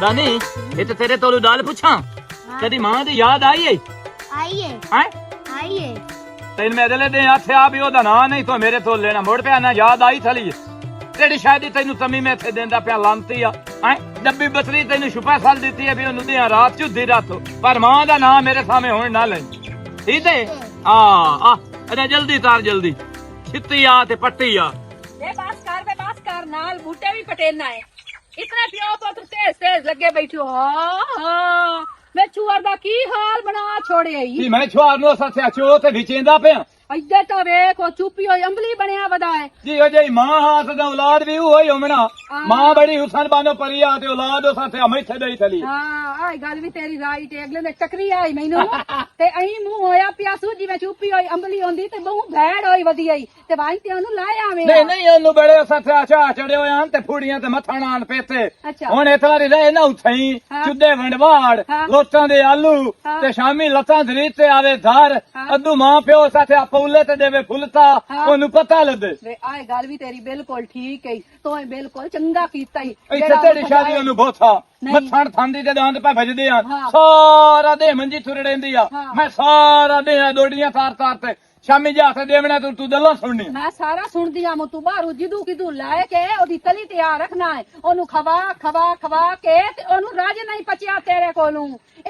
दानी ये तो तेरे तोलू दाल पूछा तेरी मां दी याद आई है तेन मेरे ले दे आथे आ भी ओदा ना नहीं तो मेरे तो लेना मुड़ पे ना याद आई थली तेरी शादी तेनू तमी मैं थे देंदा पे लांती आ डब्बी बतरी तेनू छुपा साल दी है भी ओनू दिया रात चुदी रात पर मां दा नाम मेरे सामने होने ना ले ठीक है आ अरे जल्दी तार जल्दी छित्ती आ ते पट्टी आ ये बास कर नाल बूटे भी पटेना है इतने प्यो पुत्र तेज तेज लगे बैठो हाँ मैं चुआर दा की हाल बना छोड़े की मैं छुआर नो सत्या चो ते विचेंदा पे इधर तो वेखो चुपी होई अंबली बनया वदाए जी हो जाई मां हाथ दा औलाद भी होई होमना मां बड़ी हुसन बानो परिया ते औलाद ओ साथे हमें छदई थली हां आई गल भी तेरी राइट है अगले ने टकरी आई मैनू ते अई मुंह होया पिया सूजी में चुपी होई अंबली होंदी ते बहु भैड़ होई वदियाई ते वाई ते ओनु लाया वे नहीं ओनु बड़े साथे आचा चढ़ियो आन ते फुड़ियां ते मथा नान पेते हुन इतवारी रहे ना उथई चुदे वंडवाड़ लोटां दे आलू ते शामी लतां धरी ते आवे धार अद्दू मां प्यो साथे पौले ते देवे फुलता ओनु पता लदे वे आए गल भी तेरी बिल्कुल ठीक है तो बिल्कुल चंगा कीता ही इथे तेरी शादी ओनु बोथा मथाण थांदी ते दांद पे भजदे आ सारा दे मंजी थुरड़ेंदी आ मैं सारा दे दोड़ियां तार तार ते शामी जा के देवना तू दल्ला सुननी मैं सारा सुनदी आ तू बाहर जिदू किदू लाए के ओदी तली तैयार रखना है ओनु खवा के ते ओनु राज नहीं पचिया तेरे कोलू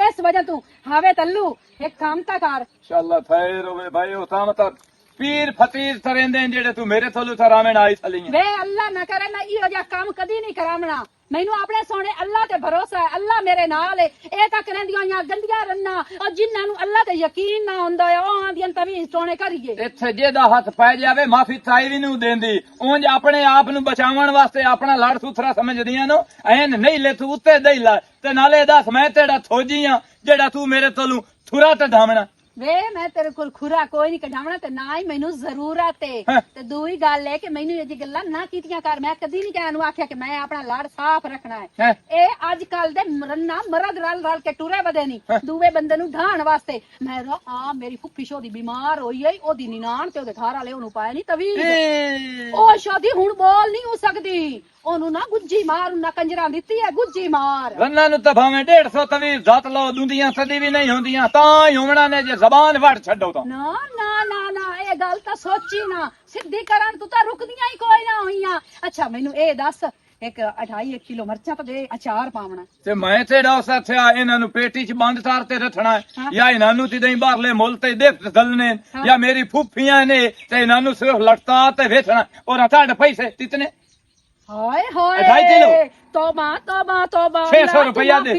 इस वजह तू हावे तल्लू एक काम ता कर इंशाअल्लाह खैर होवे भाई ओ ता मतलब पीर फकीर तरेंदे जेड़े तू मेरे थोलू तरावेन आई थली वे अल्लाह ना करे ना इहो जा काम कदी नहीं करावना मैनू अपने सोने अल्लाह ते भरोसा है अल्लाह मेरे नाल है ए ता करंदियां या गंदियां रन्ना और जिन्हां नु अल्लाह ते यकीन ना हुंदा है ओ आंदियां तवी सोने करिए इत्थे जेदा हथ पै जावे माफी ताई भी नु देंदी उंज अपने आप नु बचावन वास्ते अपना लड़ सुथरा समझदियां नो ऐन नहीं ले तू उत्ते दई ला ते नाले दस मैं तेरा थोजी हां जेड़ा तू मेरे तोलू थुरा ते धावना वे मैं तेरे कोल खुरा कोई नहीं कढावना ते ना ही मैनू जरूरत है ते दूई गल है कि मैनू ये गल्लां ना कीतियां कर मैं कदी नहीं कहनू आख्या कि मैं अपना लाड़ साफ रखना है ए अजकल दे मरना मरद रल रल के टुरे बदे नहीं दूवे बंदे नु ढाण वास्ते मैं आ मेरी फुफी शोदी बीमार होई है ओदी निनान ते ओदे घर वाले ओनु पाए नहीं तवी ओ शादी हुन बोल नहीं हो सकदी ओनु ना गुज्जी मार ना कंजरा दित्ती है गुज्जी मार रन्ना नु त भावे 150 तवी जात लो दुंदियां सदी भी नहीं होंदियां तां होमणा ने जे जबान वड़ छड्डो तो ना ना ना ना ए गल ता सोची ना सिद्धी करन तू ता रुकदियां ही कोई ना होईयां अच्छा मैनू ए दस एक 2.5 किलो मरचा तो दे अचार पावना ते मैं तेरा साथया इन्हां नु पेटी च बंद तार ते रखना है या इन्हां नु ती दई बाहरले मुल ते दे दलने या मेरी फूफियां ने ते इन्हां नु सिर्फ लटता ते वेचना और ताड़ पैसे कितने हाय हाय तौबा 600 रुपया दे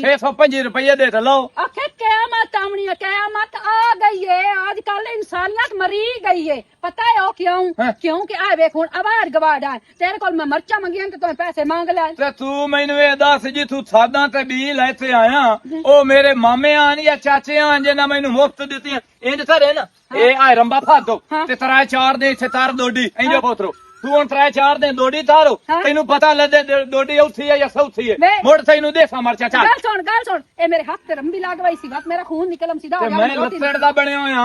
625 रुपया दे तो लो आखे क़यामत आमनी क़यामत आ गई है आजकल इंसानियत मरी गई है पता है ओ क्यों कि आ वेख हुन आवाज गवाड़ा तेरे कोल मैं मरचा मंगियां ते तू पैसे मांग ले ते तू मैनू ए दस जी तू सादा ते बी लेते आया ओ मेरे मामे आन या चाचे आन जे ना मैनू मुफ्त दित्तियां इंज करे ना ए आ रंबा फादो ते तरा चार दे इथे तार दोडी इंजो पोतरो तू हुन 3-4 दिन दोडी तारो तेनू पता लगे दोडी औथी है या सौथी है मोड़ तेनू देसा मरचा चल गल सुन ए मेरे हाथ ते रंबी लागवाई सी बात मेरा खून निकलम सीधा हो गया मैं लत्तड़ दा बने होया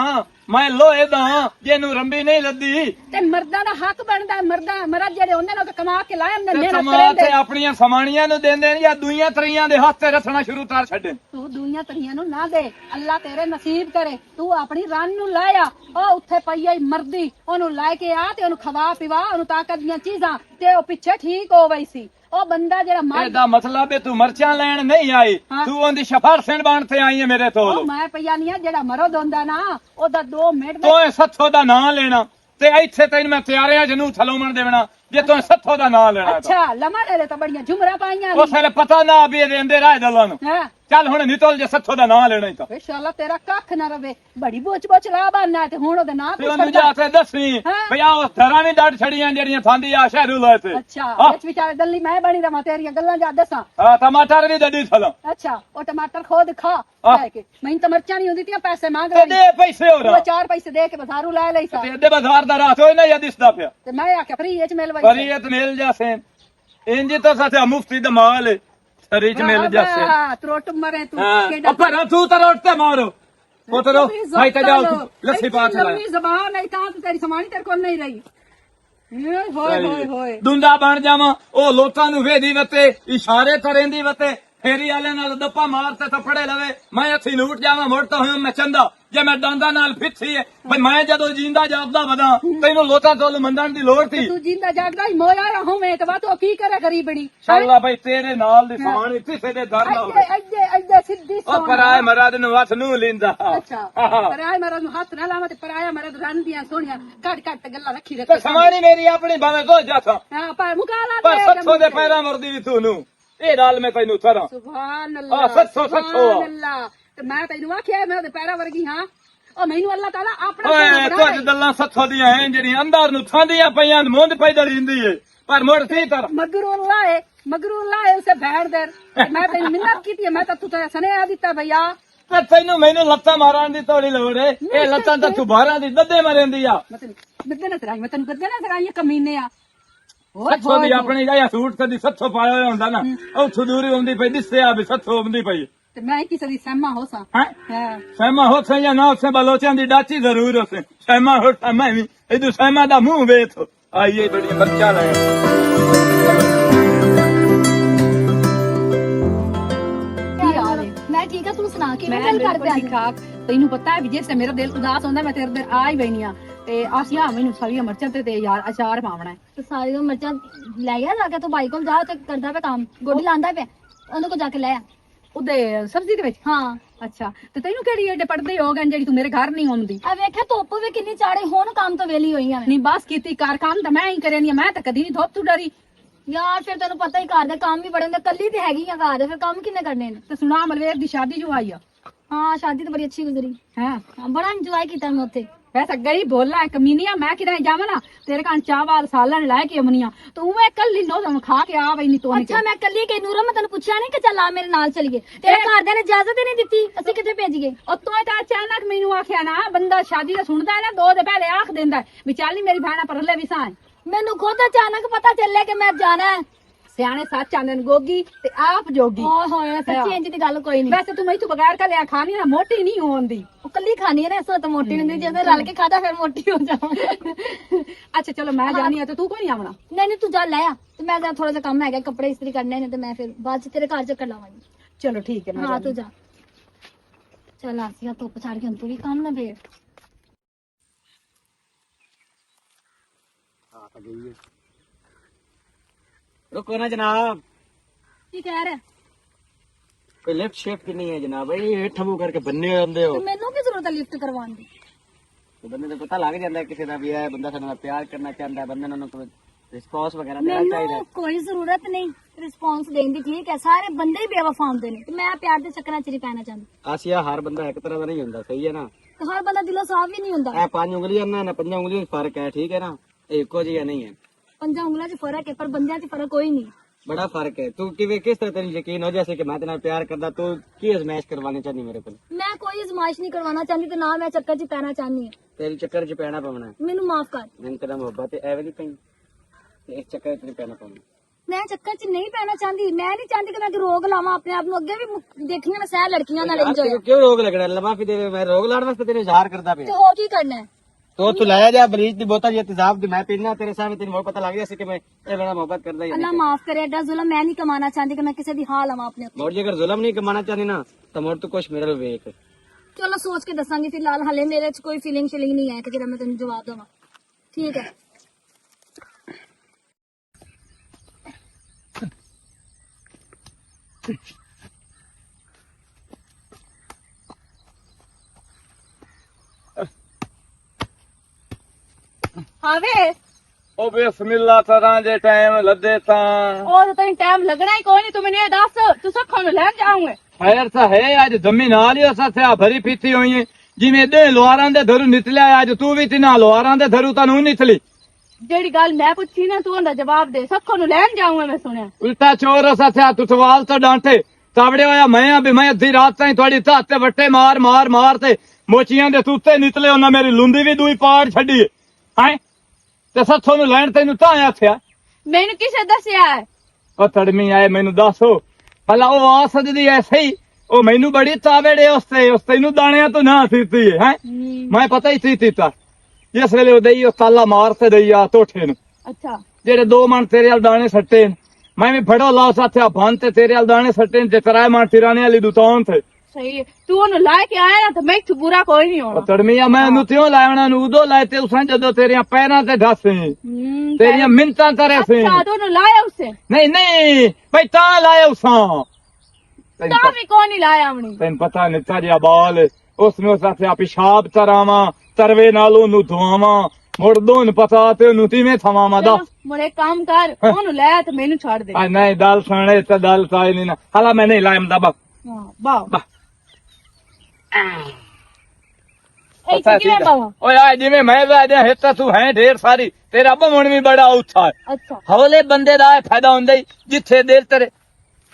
मैं लोहे दा जेनू रंबी नहीं लद्दी ते मर्दा दा हक बनदा मर्द जेड़े ओने लोग कमा के लाए हमने मेहनत करदे अपनी समाणियां नु देंदे या दुइयां तरियां दे हाथ ते रखना शुरू कर छड्डे तू दुइयां तरियां नु ना दे अल्लाह तेरे नसीब करे तू अपनी रन नु लाया ओ उत्थे पई आई मर्दी ओनु ला के आ ते ओनु खवा पिवा ओनु ताकत दियां चीजां ते ओ पिछे ठीक हो वई सी ओ बंदा जेड़ा मार एदा मतलब है तू मरचा लेन नहीं आई तू ओंदी शफारसें बन ते आई है मेरे तो मैं पईया नहीं जेड़ा मरद होंदा ना ओदा 2 मिनट तो सत्थो दा नाम लेना ते इत्थे तैन मैं तैयारियां जनू थलोमण देवना जे तू सत्थो दा नाम लेना अच्छा लमड़े ले तो बड़ियां झुमरा पाईयां उस वेले पता ना भी देंदे राह दल्लां नु चल हुन नितल जे सत्थो दा नाम लेना ही तो इंशाअल्लाह तेरा कख ना रवे बड़ी बोच ला बनना ते हुन ओदे नाम ते मुझे आथे दसनी भैया उस धरा नी डट छड़ियां जेड़ियां थांदी आ शहरु लाते अच्छा विच विचारे दल्ली मैं बणी रवा तेरियां गल्लां जा दसा हां टमाटर भी ददी थलो अच्छा ओ टमाटर खुद खा के मैं तो मरचा नहीं होंदी ती पैसे मांग रही दे पैसे हो रहा 4 पैसे दे के बाजारू ला लई सा ते दे बाजार दा रात होय ना या दिसदा पिया ते मैं आके फ्री एच मिल वई फ्री एच मिल जासे इंज तो साथे मुफ्ती दा माल है शरीच मिल जासे त्रोट मरे तू केडा पर तू त्रोट ते मारो पोतरो भाई ते जाओ लस्सी पाछ ला लंबी ज़बान नहीं ता तेरी समानी तेरे को नहीं रही ਹੋਏ ਹੋਏ ਹੋਏ ਦੁੰਦਾ ਬਣ ਜਾਵਾਂ ਉਹ ਲੋਕਾਂ ਨੂੰ ਵੇਦੀ ਵਤੇ ਇਸ਼ਾਰੇ ਕਰੇਂਦੀ ਵਤੇ ਫੇਰੀ ਵਾਲੇ ਨਾਲ ਦੱਪਾ ਮਾਰਤੇ ਤਾਂ ਫੜੇ ਲਵੇ ਮੈਂ ਇੱਥੇ ਲੂਟ ਜਾਵਾਂ ਮੁੜ ਤਾਂ ਹੋਇਆ ਮੈਂ ਚੰਦਾ ਜੇ ਮੈਂ ਡਾਂਦਾ ਨਾਲ ਫਿੱਥੀ ਹੈ ਬਈ ਮੈਂ ਜਦੋਂ ਜਿੰਦਾ ਜਾਪਦਾ ਵਦਾਂ ਤੈਨੂੰ ਲੋਕਾਂ ਤੋਂ ਮੰਨਣ ਦੀ ਲੋੜ ਸੀ ਤੂੰ ਜਿੰਦਾ ਜਾਗਦਾ ਹੀ ਮੋਇਆ ਰਹੂਵੇਂ ਤੇ ਤੂੰ ਕੀ ਕਰੇ ਗਰੀਬਣੀ ਸ਼ਾਲਾ ਬਈ ਤੇਰੇ ਨਾਲ ਦੀ ਸਾਨ ਕਿਸੇ ਦੇ ਦਰ ਨਾ ਹੋਵੇ ਅੱਗੇ ਸਿੱਧੀ ਉਹ ਪਰਾਏ ਮਰਦ ਨੂੰ ਹੱਥ ਨੂੰ ਲਿੰਦਾ ਅੱਛਾ ਪਰਾਏ ਮਰਦ ਨੂੰ ਹੱਥ ਨਾ ਲਾਵਾਂ ਤੇ ਪਰਾਇਆ ਮਰਦ ਰੰਦੀਆਂ ਸੋਹਣੀਆਂ ਘੱਟ ਗੱਲਾਂ ਰੱਖੀ ਤੇ ਰੱਖੇ ਸਮਾਣੀ ਮੇਰੀ ਆਪਣੀ ਭਾਵੇਂ ਕੋ ਜਾਥਾ ਹਾਂ ਪਰ ਮੁਕਾਲਾ ਪਰ ਸੱਚੋ ਦੇ ਪੈਰਾਂ ਮਰਦੀ ਵੀ ਤੂੰ ਇਹ ਨਾਲ ਮੈਂ ਤੈਨੂੰ ਥਰਾਂ ਸੁਭਾਨ ਆ ਅੱਲਾਹ ਸੱਚੋ ਸੁਭਾਨ ਅੱਲਾਹ ਤੇ ਮੈਂ ਤੈਨੂੰ ਆਖਿਆ ਮੈਂ ਉਹਦੇ ਪੈਰਾਂ ਵਰਗੀ ਹਾਂ ਉਹ ਮੈਨੂੰ ਅੱਲਾਹ ਤਾਲਾ ਆਪਣਾ ਓਏ ਤੁਹਾਡੀ ਗੱਲਾਂ ਸੱਚੋ ਦੀਆਂ ਐ ਜਿਹੜੀਆਂ ਅੰਦਰ ਨੂੰ ਥਾਂਦੀਆਂ ਪਈਆਂ ਮੁੰਦ ਪੈਦਲ ਜਿੰਦੀ ਏ ਪਰ ਮੁੜ ਸੀ ਤਰ ਮਗਰੂल्लाह ਉਸੇ ਭੈੜ ਦਰ ਮੈਂ ਤੈਨੂੰ ਮਿੰਨਤ ਕੀਤੀ ਮੈਂ ਤਾਂ ਤੂੰ ਤੇ ਸੁਨੇਹਾ ਦਿੱਤਾ ਭਈਆ ਤੇ ਤੈਨੂੰ ਮੈਨੂੰ ਲੱਤਾਂ ਮਾਰਨ ਦੀ ਥੋੜੀ ਲੋੜ ਏ ਇਹ ਲੱਤਾਂ ਤਾਂ ਤੂੰ ਬਾਹਰਾਂ ਦੀ ਦੱਦੇ ਮਰੇਂਦੀ ਆ ਮੈਂ ਤੈਨੂੰ ਗੱਦੇ ਨਾ ਸਰਾਈ ਮੈਂ ਤੈਨੂੰ ਗੱਦੇ ਨਾ ਸਰਾਈ ਕਮੀਨੇ ਆ ਸੱਚੋ ਦੀ ਆਪਣੀ ਜਾਂ ਸੂਟ ਕਦੀ ਸੱਚੋ ਪਾਇਆ ਹੋਇਆ ਹੁੰਦਾ ਨਾ ਉੱਥੋਂ ਦੂਰੀ ਹੁੰਦੀ ਪਈ ਦਿਸਿਆ ਵੀ ਸੱਚੋ ਹੁੰਦੀ ਪਈ ਤੇ ਮੈਂ ਕਿਸੇ ਦੀ ਸਹਿਮਾ ਹੋ ਸਾਂ ਹੈ ਹਾਂ ਸਹਿਮਾ ਹੋ ਸੇ ਜਾਂ ਨਾ ਉਸੇ ਬਲੋਚਾਂ ਦੀ ਡਾਚੀ ਜ਼ਰੂਰ ਉਸੇ ਸਹਿਮਾ ਹੋ ਮੈਂ ਵੀ ਇਹਦੂ ਸਹਿਮਾ ਦਾ ਮੂੰਹ ਵੇਖ ਆਈਏ ਬੜੀ ਬੱਚਾ ਲੈ ਮੈਂ ਠੀਕ ਆ ਤੂੰ ਸੁਣਾ ਕੇ ਮੈਂ ਗੱਲ ਕਰਦੇ ਠੀਕ ਠਾਕ ਤੈਨੂੰ ਪਤਾ ਹੈ ਵੀ ਜੇ ਮੇਰਾ ਦਿਲ ਉਦਾਸ ਹੁੰਦਾ ਮੈਂ ਤੇਰੇ ਦੇ ਆ ਹੀ ਬੈਣੀ ਆ ਤੇ ਆਸੀਆ ਮੈਨੂੰ ਸਾਰੀਆਂ ਮਰਚਾਂ ਤੇ ਯਾਰ ਅਚਾਰ ਪਾਵਣਾ ਤੇ ਸਾਰੀਆਂ ਮਿਰਚਾਂ ਲੈ ਗਿਆ ਜਾ ਕੇ ਤੂੰ ਬਾਈ ਕੋਲ ਜਾ ਤੇ ਕਰਦਾ ਪਿਆ ਕੰਮ ਗੋਡੀ ਲਾਂਦਾ ਪਿਆ ਉਹਨੂੰ ਕੋ ਜਾ ਕੇ ਲੈ ਆ ਉਹਦੇ ਸਬਜ਼ੀ ਦੇ ਵਿੱਚ ਹਾਂ ਅੱਛਾ ਤੇ ਤੈਨੂੰ ਕਿਹੜੀ ਏਡੇ ਪੜਦੇ ਹੋ ਗਏ ਜਿਹੜੀ ਤੂੰ ਮੇਰੇ ਘਰ ਨਹੀਂ ਆਉਂਦੀ ਆ ਵੇਖਿਆ ਧੁੱਪ ਵੀ ਕਿੰਨੀ ਚਾੜੇ ਹੁਣ ਕੰਮ ਤੋਂ ਵੇਲੀ ਹੋਈ ਆ ਮੈਂ ਨਹੀਂ ਬਸ ਕੀਤੀ ਕਾਰ ਕੰਮ ਤਾਂ ਮੈਂ ਹੀ ਕਰਨੀ ਮੈਂ ਤਾਂ ਕਦੀ ਨਹੀਂ ਧੁੱਪ ਤੂੰ ਡਰੀ ਯਾਰ ਫਿਰ ਤੈਨੂੰ ਪਤਾ ਹੀ ਘਰ ਦੇ ਕੰਮ ਵੀ ਬੜੇ ਹੁੰਦੇ ਕੱਲੀ ਤੇ ਹੈਗੀ ਆ ਘਰ ਦੇ ਫਿਰ ਕੰਮ ਕਿੰਨੇ ਕਰਨੇ ਨੇ ਤੇ ਸੁਣਾ ਮਲਵੇਰ ਦੀ ਸ਼ਾਦੀ ਜੋ ਆਈ ਆ ਹਾਂ ਸ਼ਾਦੀ ਤਾਂ ਬੜੀ ਅੱਛੀ ਗੁਜ਼ਰੀ ਹੈ ਹਾਂ ਬੜਾ ਇੰਜੋਏ ਕੀਤਾ ਮੈਂ ਉੱਥੇ ਵੈਸੇ ਗਈ ਬੋਲਣਾ ਕਮੀਨੀਆਂ ਮੈਂ ਕਿਧਰੇ ਜਾਵਾਂ ਨਾ ਤੇਰੇ ਕਾਨ ਚਾਵਾਲ ਸਾਲਣ ਲੈ ਕੇ ਅਮਨੀਆਂ ਤੂੰ ਮੈਂ ਕੱਲੀ ਨੋ ਖਾ ਕੇ ਆ ਬਈ ਨਹੀਂ ਤੂੰ ਅੱਛਾ ਮੈਂ ਕੱਲੀ ਗਈ ਨੂਰਾ ਮੈਂ ਤੈਨੂੰ ਪੁੱਛਿਆ ਨਹੀਂ ਕਿ ਚੱਲ ਆ ਮੇਰੇ ਨਾਲ ਚਲੀਏ ਤੇਰੇ ਘਰਦਿਆਂ ਨੇ ਇਜਾਜ਼ਤ ਹੀ ਨਹੀਂ ਦਿੱਤੀ ਅਸੀਂ ਕਿੱਥੇ ਭੇਜੀਏ ਉਤੋਂ ਤਾਂ ਅਚਾਨਕ ਮੈਨੂੰ ਆਖਿਆ ਨਾ ਬੰਦਾ ਸ਼ਾਦੀ ਦਾ ਸੁਣਦਾ ਹੈ ਨਾ 2 ਦੇ ਪਹਿਲੇ ਆਖ ਦਿੰਦਾ ਵੀ ਚੱਲ ਨੀ ਮੇਰੀ ਭੈਣਾ ਪਰਲੇ ਵੀ ਸਾਂ ਮੈਨੂੰ ਖੁਦ ਅਚਾਨਕ ਪਤਾ ਚੱਲਿਆ ਕਿ ਮੈਂ ਜਾਣਾ ਹੈ ਸਿਆਣੇ ਸੱਚ ਆਂਦਨ ਗੋਗੀ ਤੇ ਆਪ ਜੋਗੀ ਓਏ ਹੋਏ ਸੱਚੀ ਇੰਜ ਦੀ ਗੱਲ ਕੋਈ ਨਹੀਂ ਵੈਸੇ ਤੂੰ ਮੈਨੂੰ ਬਗੈਰ ਕਾ ਲਿਆ ਖਾਣੀ ਨਾ ਮੋਟੀ ਨਹੀਂ ਹੋਂਦੀ ਉਹ ਕੱਲੀ ਖਾਣੀ ਹੈ ਨਾ ਇਸ ਤਾਂ ਮੋਟੀ ਨਹੀਂ ਹੁੰਦੀ ਜਦੋਂ ਰਲ ਕੇ ਖਾਦਾ ਫਿਰ ਮੋਟੀ ਹੋ ਜਾਵਾਂ ਅੱਛਾ ਚਲੋ ਮੈਂ ਜਾਣੀ ਆ ਤੇ ਤੂੰ ਕੋਈ ਨਹੀਂ ਆਵਣਾ ਨਹੀਂ ਤੂੰ ਜਾ ਲੈ ਆ ਤੇ ਮੈਂ ਜਰਾ ਥੋੜਾ ਜਿਹਾ ਕੰਮ ਹੈਗਾ ਕੱਪੜੇ ਇਸਤਰੀ ਕਰਨੇ ਨੇ ਤੇ ਮੈਂ ਫਿਰ ਬਾਅਦ ਚ ਤੇਰੇ ਘਰ ਚੱਕਰ ਲਾਵਾਂਗੀ ਚਲੋ ਠੀਕ ਹੈ ਮੈਂ ਹਾਂ ਤੂੰ ਜਾ ਚੱਲ ਆਸੀਆ ਧੁੱਪ ਛੱਡ ਕੇ ਹੁਣ ਤੂੰ ਵੀ ਕੰਮ ਨਾ ਫੇਰ रुको ना जनाब ਕੀ ਕਹਿ ਰਿਹਾ कोई लिफ्ट शिफ्ट नहीं है जनाब भाई हेठ ठबू करके बन्ने होंदे हो ਤੇ ਮੈਨੂੰ ਕੀ ਜ਼ਰੂਰਤ ਹੈ ਲਿਫਟ ਕਰਵਾਉਣ ਦੀ तो बंदे को पता लग जाता है किसी का भी है बंदा साडे नाल प्यार करना चाहता है बंदे ने कोई रिस्पांस वगैरह देना चाहिए ਮੈਨੂੰ ਕੋਈ ਜ਼ਰੂਰਤ ਨਹੀਂ ਰਿਸਪੌਂਸ ਦੇਣ ਦੀ ਠੀਕ ਹੈ ਸਾਰੇ ਬੰਦੇ ਹੀ ਬੇਵਫਾ ਹੁੰਦੇ ਨੇ ਤੇ ਮੈਂ ਪਿਆਰ ਦੇ ਚੱਕਰਾਂ 'ਚ ਨਹੀਂ ਪੈਣਾ ਚਾਹੁੰਦੀ आसिया हर बंदा एक तरह का नहीं होता सही है ना ਤੇ ਹਰ ਬੰਦਾ ਦਿਲੋਂ ਸਾਫ਼ ਵੀ ਨਹੀਂ ਹੁੰਦਾ ए 5 उंगलियां ना 5 उंगलियों में फर्क है ठीक है ना एको जिहा नहीं है ਪੰਜਾਂ ਉਂਗਲਾਂ 'ਚ ਫਰਕ ਹੈ ਪਰ ਬੰਦਿਆਂ 'ਚ ਫਰਕ ਕੋਈ ਨਹੀਂ बड़ा फर्क है तू किस तरह तेरी यकीन हो जैसे कि मैं तेरे नाल प्यार करदा तू की अजमाइश करवानी चाहनी मेरे को ਮੈਂ ਕੋਈ ਅਜ਼ਮਾइश ਨਹੀਂ ਕਰਵਾਉਣਾ ਚਾਹੁੰਦੀ ਤੇ ਨਾ ਮੈਂ ਚੱਕਰ 'ਚ ਪੈਣਾ ਚਾਹੁੰਦੀ ਹਾਂ तेरी चक्कर च पैना पवना है ਮੈਨੂੰ ਮਾਫ ਕਰ मैंने तेरा मोहब्बत एवे नहीं पई ते इस चक्कर च नहीं पैना पवना ਮੈਂ ਚੱਕਰ 'ਚ ਨਹੀਂ ਪੈਣਾ ਚਾਹੁੰਦੀ ਮੈਂ ਨਹੀਂ ਚਾਹੁੰਦੀ ਕਿ ਮੈਂ ਕਿ ਰੋਗ ਲਾਵਾਂ ਆਪਣੇ ਆਪ ਨੂੰ ਅੱਗੇ ਵੀ ਦੇਖੀਆਂ ਮੈਂ ਸਹਿ ਲੜਕੀਆਂ ਨਾਲ ਇੰਜ ਹੋਇਆ क्यों रोग लगना लम्हा फिर मैं रोग लाने वास्ते तेरे इजहार करदा पे ਤੇ ਹੋਰ ਕੀ ਕਰਨਾ ਹੈ तो तू लाया जा बलीच दी बोतल ये तेजाब दी मैं पीना तेरे सामने तेन बहुत पता लग गया कि मैं ये बड़ा मोहब्बत करदा ही ਅੱਲਾ ਮਾਫ ਕਰੇ ਐਡਾ ਜ਼ੁਲਮ ਮੈਂ ਨਹੀਂ ਕਮਾਣਾ ਚਾਹੁੰਦੀ ਕਿ ਮੈਂ ਕਿਸੇ ਦੀ ਹਾਲ ਆਵਾਂ ਆਪਣੇ ਉੱਤੇ मोड़ जी अगर जुल्म नहीं कमाना चाहनी ना तो मोड़ तू कुछ मेरे वेख ਚਲੋ ਸੋਚ ਕੇ ਦੱਸਾਂਗੀ ਫਿਲਹਾਲ ਹਲੇ ਮੇਰੇ 'ਚ ਕੋਈ ਫੀਲਿੰਗ ਨਹੀਂ ਹੈ ਕਿ ਜਿਹੜਾ ਮੈਂ ਤੈਨੂੰ ਜਵਾਬ ਦੇਵਾਂ ਠੀਕ ਹੈ ਆਵੇ ਉਹ ਬਿਸਮਿਲ੍ਲਾ ਤਰ੍ਹਾਂ ਜੇ ਟਾਈਮ ਲੱਦੇ ਤਾਂ ਉਹ ਤਾਂ ਟਾਈਮ ਲੱਗਣਾ ਹੀ ਕੋਈ ਨਹੀਂ ਤੂੰ ਮੈਨੂੰ ਇਹ ਦੱਸ ਤੂੰ ਸੱਖਾਂ ਨੂੰ ਲੈਣ ਜਾਉਂਗੇ ਖੈਰ ਤਾਂ ਹੈ ਅੱਜ ਜ਼ਮੀਨ ਨਾਲ ਹੀ ਅਸਾਂ ਸਿਆ ਭਰੀ ਪੀਤੀ ਹੋਈ ਹੈ ਜਿਵੇਂ ਦੇ ਲੋਹਾਰਾਂ ਦੇ ਧਰੂ ਨਿਕਲਿਆ ਅੱਜ ਤੂੰ ਵੀ ਤਿਨਾ ਲੋਹਾਰਾਂ ਦੇ ਧਰੂ ਤੈਨੂੰ ਨਿਕਲੀ ਜਿਹੜੀ ਗੱਲ ਮੈਂ ਪੁੱਛੀ ਨਾ ਤੂੰ ਉਹਦਾ ਜਵਾਬ ਦੇ ਸੱਖਾਂ ਨੂੰ ਲੈਣ ਜਾਉਂਗਾ ਮੈਂ ਸੁਣਿਆ ਉਲਟਾ ਚੋਰ ਅਸਾਂ ਸਿਆ ਤੂੰ ਸਵਾਲ ਤੋਂ ਡਾਂਟੇ ਤਾਵੜੇ ਹੋਇਆ ਮੈਂ ਆ ਵੀ ਮੈਂ ਅੱਧੀ ਰਾਤ ਤਾਈਂ ਤੁਹਾਡੀ ਧੱਤ ਤੇ ਵੱਟੇ ਮਾਰ ਤੇ ਮੋਚੀਆਂ ਦੇ ਤੂਤੇ ਨਿਕਲੇ ਉਹਨਾਂ ਮੇਰੀ ਲੁੰਦੀ ਵੀ ਦੂਈ ਪਾੜ ਛੱਡੀ ਹੈ ਤੇ ਸੱਥੋਂ ਨੂੰ ਲੈਣ ਤੈਨੂੰ ਤਾਂ ਆਖਿਆ ਮੈਨੂੰ ਕਿਸੇ ਦੱਸਿਆ ਹੈ ਉਹ ਤੜਮੀ ਆਏ ਮੈਨੂੰ ਦੱਸੋ ਭਲਾ ਉਹ ਆ ਸਜਦੀ ਐਸੇ ਹੀ ਉਹ ਮੈਨੂੰ ਬੜੀ ਤਾਵੇੜੇ ਉਸ ਤੈਨੂੰ ਦਾਣਿਆਂ ਤੋਂ ਨਾ ਦਿੱਤੀ ਹੈ ਮੈਂ ਪਤਾ ਹੀ ਸੀ ਤੀਤਾ ਜਿਸ ਵੇਲੇ ਉਹ ਦਈ ਉਹ ਤਾਲਾ ਮਾਰ ਤੇ ਦਈ ਆ ਟੋਠੇ ਨੂੰ ਅੱਛਾ ਜਿਹੜੇ 2 ਮਣ ਤੇਰੇ ਵਾਲ ਦਾਣੇ ਸੱਟੇ ਨੇ ਮੈਂ ਵੀ ਫੜੋ ਲਾ ਸਾਥਿਆ ਭੰਨ ਤੇ ਤੇਰੇ ਵਾਲ ਦਾਣੇ ਸੱਟੇ ਨੇ ਤੇ ਤਰਾਏ ਮਣ ਤਿਰਾਣੇ ਵਾਲੀ ਦੁਕਾਨ ਤੇ ਸਹੀ ਹੈ ਤੂੰ ਉਹਨੂੰ ਲੈ ਕੇ ਆਇਆ ਨਾ ਤਾਂ ਮੈਂ ਇੱਥੇ ਬੁਰਾ ਕੋਈ ਨਹੀਂ ਹੋਣਾ ਤੜਮੀਆਂ ਮੈਂ ਨੂੰ ਤਿਉਂ ਲਾਉਣਾ ਨੂੰ ਉਦੋਂ ਲਾਏ ਤੇ ਉਸਾਂ ਜਦੋਂ ਤੇਰੀਆਂ ਪੈਰਾਂ ਤੇ ਢਾਸੇ ਤੇਰੀਆਂ ਮਿੰਤਾਂ ਤਰੇ ਸੇ ਅੱਛਾ ਤੂੰ ਉਹਨੂੰ ਲਾਇਆ ਉਸੇ ਨਹੀਂ ਨਹੀਂ ਭਈ ਤਾਂ ਲਾਇਆ ਉਸਾਂ ਤਾਂ ਵੀ ਕੋਈ ਨਹੀਂ ਲਾਇਆ ਆਪਣੀ ਤੈਨੂੰ ਪਤਾ ਨਿੱਕਾ ਜਿਹਾ ਬਾਲ ਉਸ ਨੂੰ ਸਾਥਿਆ ਪਿਸ਼ਾਬ ਤਰਾਵਾਂ ਤਰਵੇ ਨਾਲ ਉਹਨੂੰ ਧਵਾਵਾਂ ਮੁੜ ਦੋਨ ਪਤਾ ਤੇ ਉਹਨੂੰ ਤਿਵੇਂ ਥਵਾਵਾਂ ਦਾ ਮੋਰੇ ਕੰਮ ਕਰ ਉਹਨੂੰ ਲੈ ਤੇ ਮੈਨੂੰ ਛੱਡ ਦੇ ਆ ਨਹੀਂ ਦਲ ਸੁਣੇ ਤੇ ਦਲ ਸਾਈ ਨਹੀਂ ਨਾ ਹਾਲਾ ਮੈਂ ਨਹੀਂ ਲਾਇਮ ਦਾ ਬਾ ਹਾਂ ਬਾਹ ਇਹ ਪਤਾ ਕਿਵੇਂ ਬਾਵਾ ਓਏ ਆ ਜਿਵੇਂ ਮੈਂ ਵਾਦਿਆ ਹਿੱਤਾ ਤੂੰ ਹੈ ਢੇਰ ਸਾਰੀ ਤੇਰਾ ਬਮਣ ਵੀ ਬੜਾ ਔਖਾ ਹੈ ਅੱਛਾ ਹੌਲੇ ਬੰਦੇ ਦਾ ਇਹ ਫਾਇਦਾ ਹੁੰਦਾ ਈ ਜਿੱਥੇ ਦਿਲ ਤੇਰੇ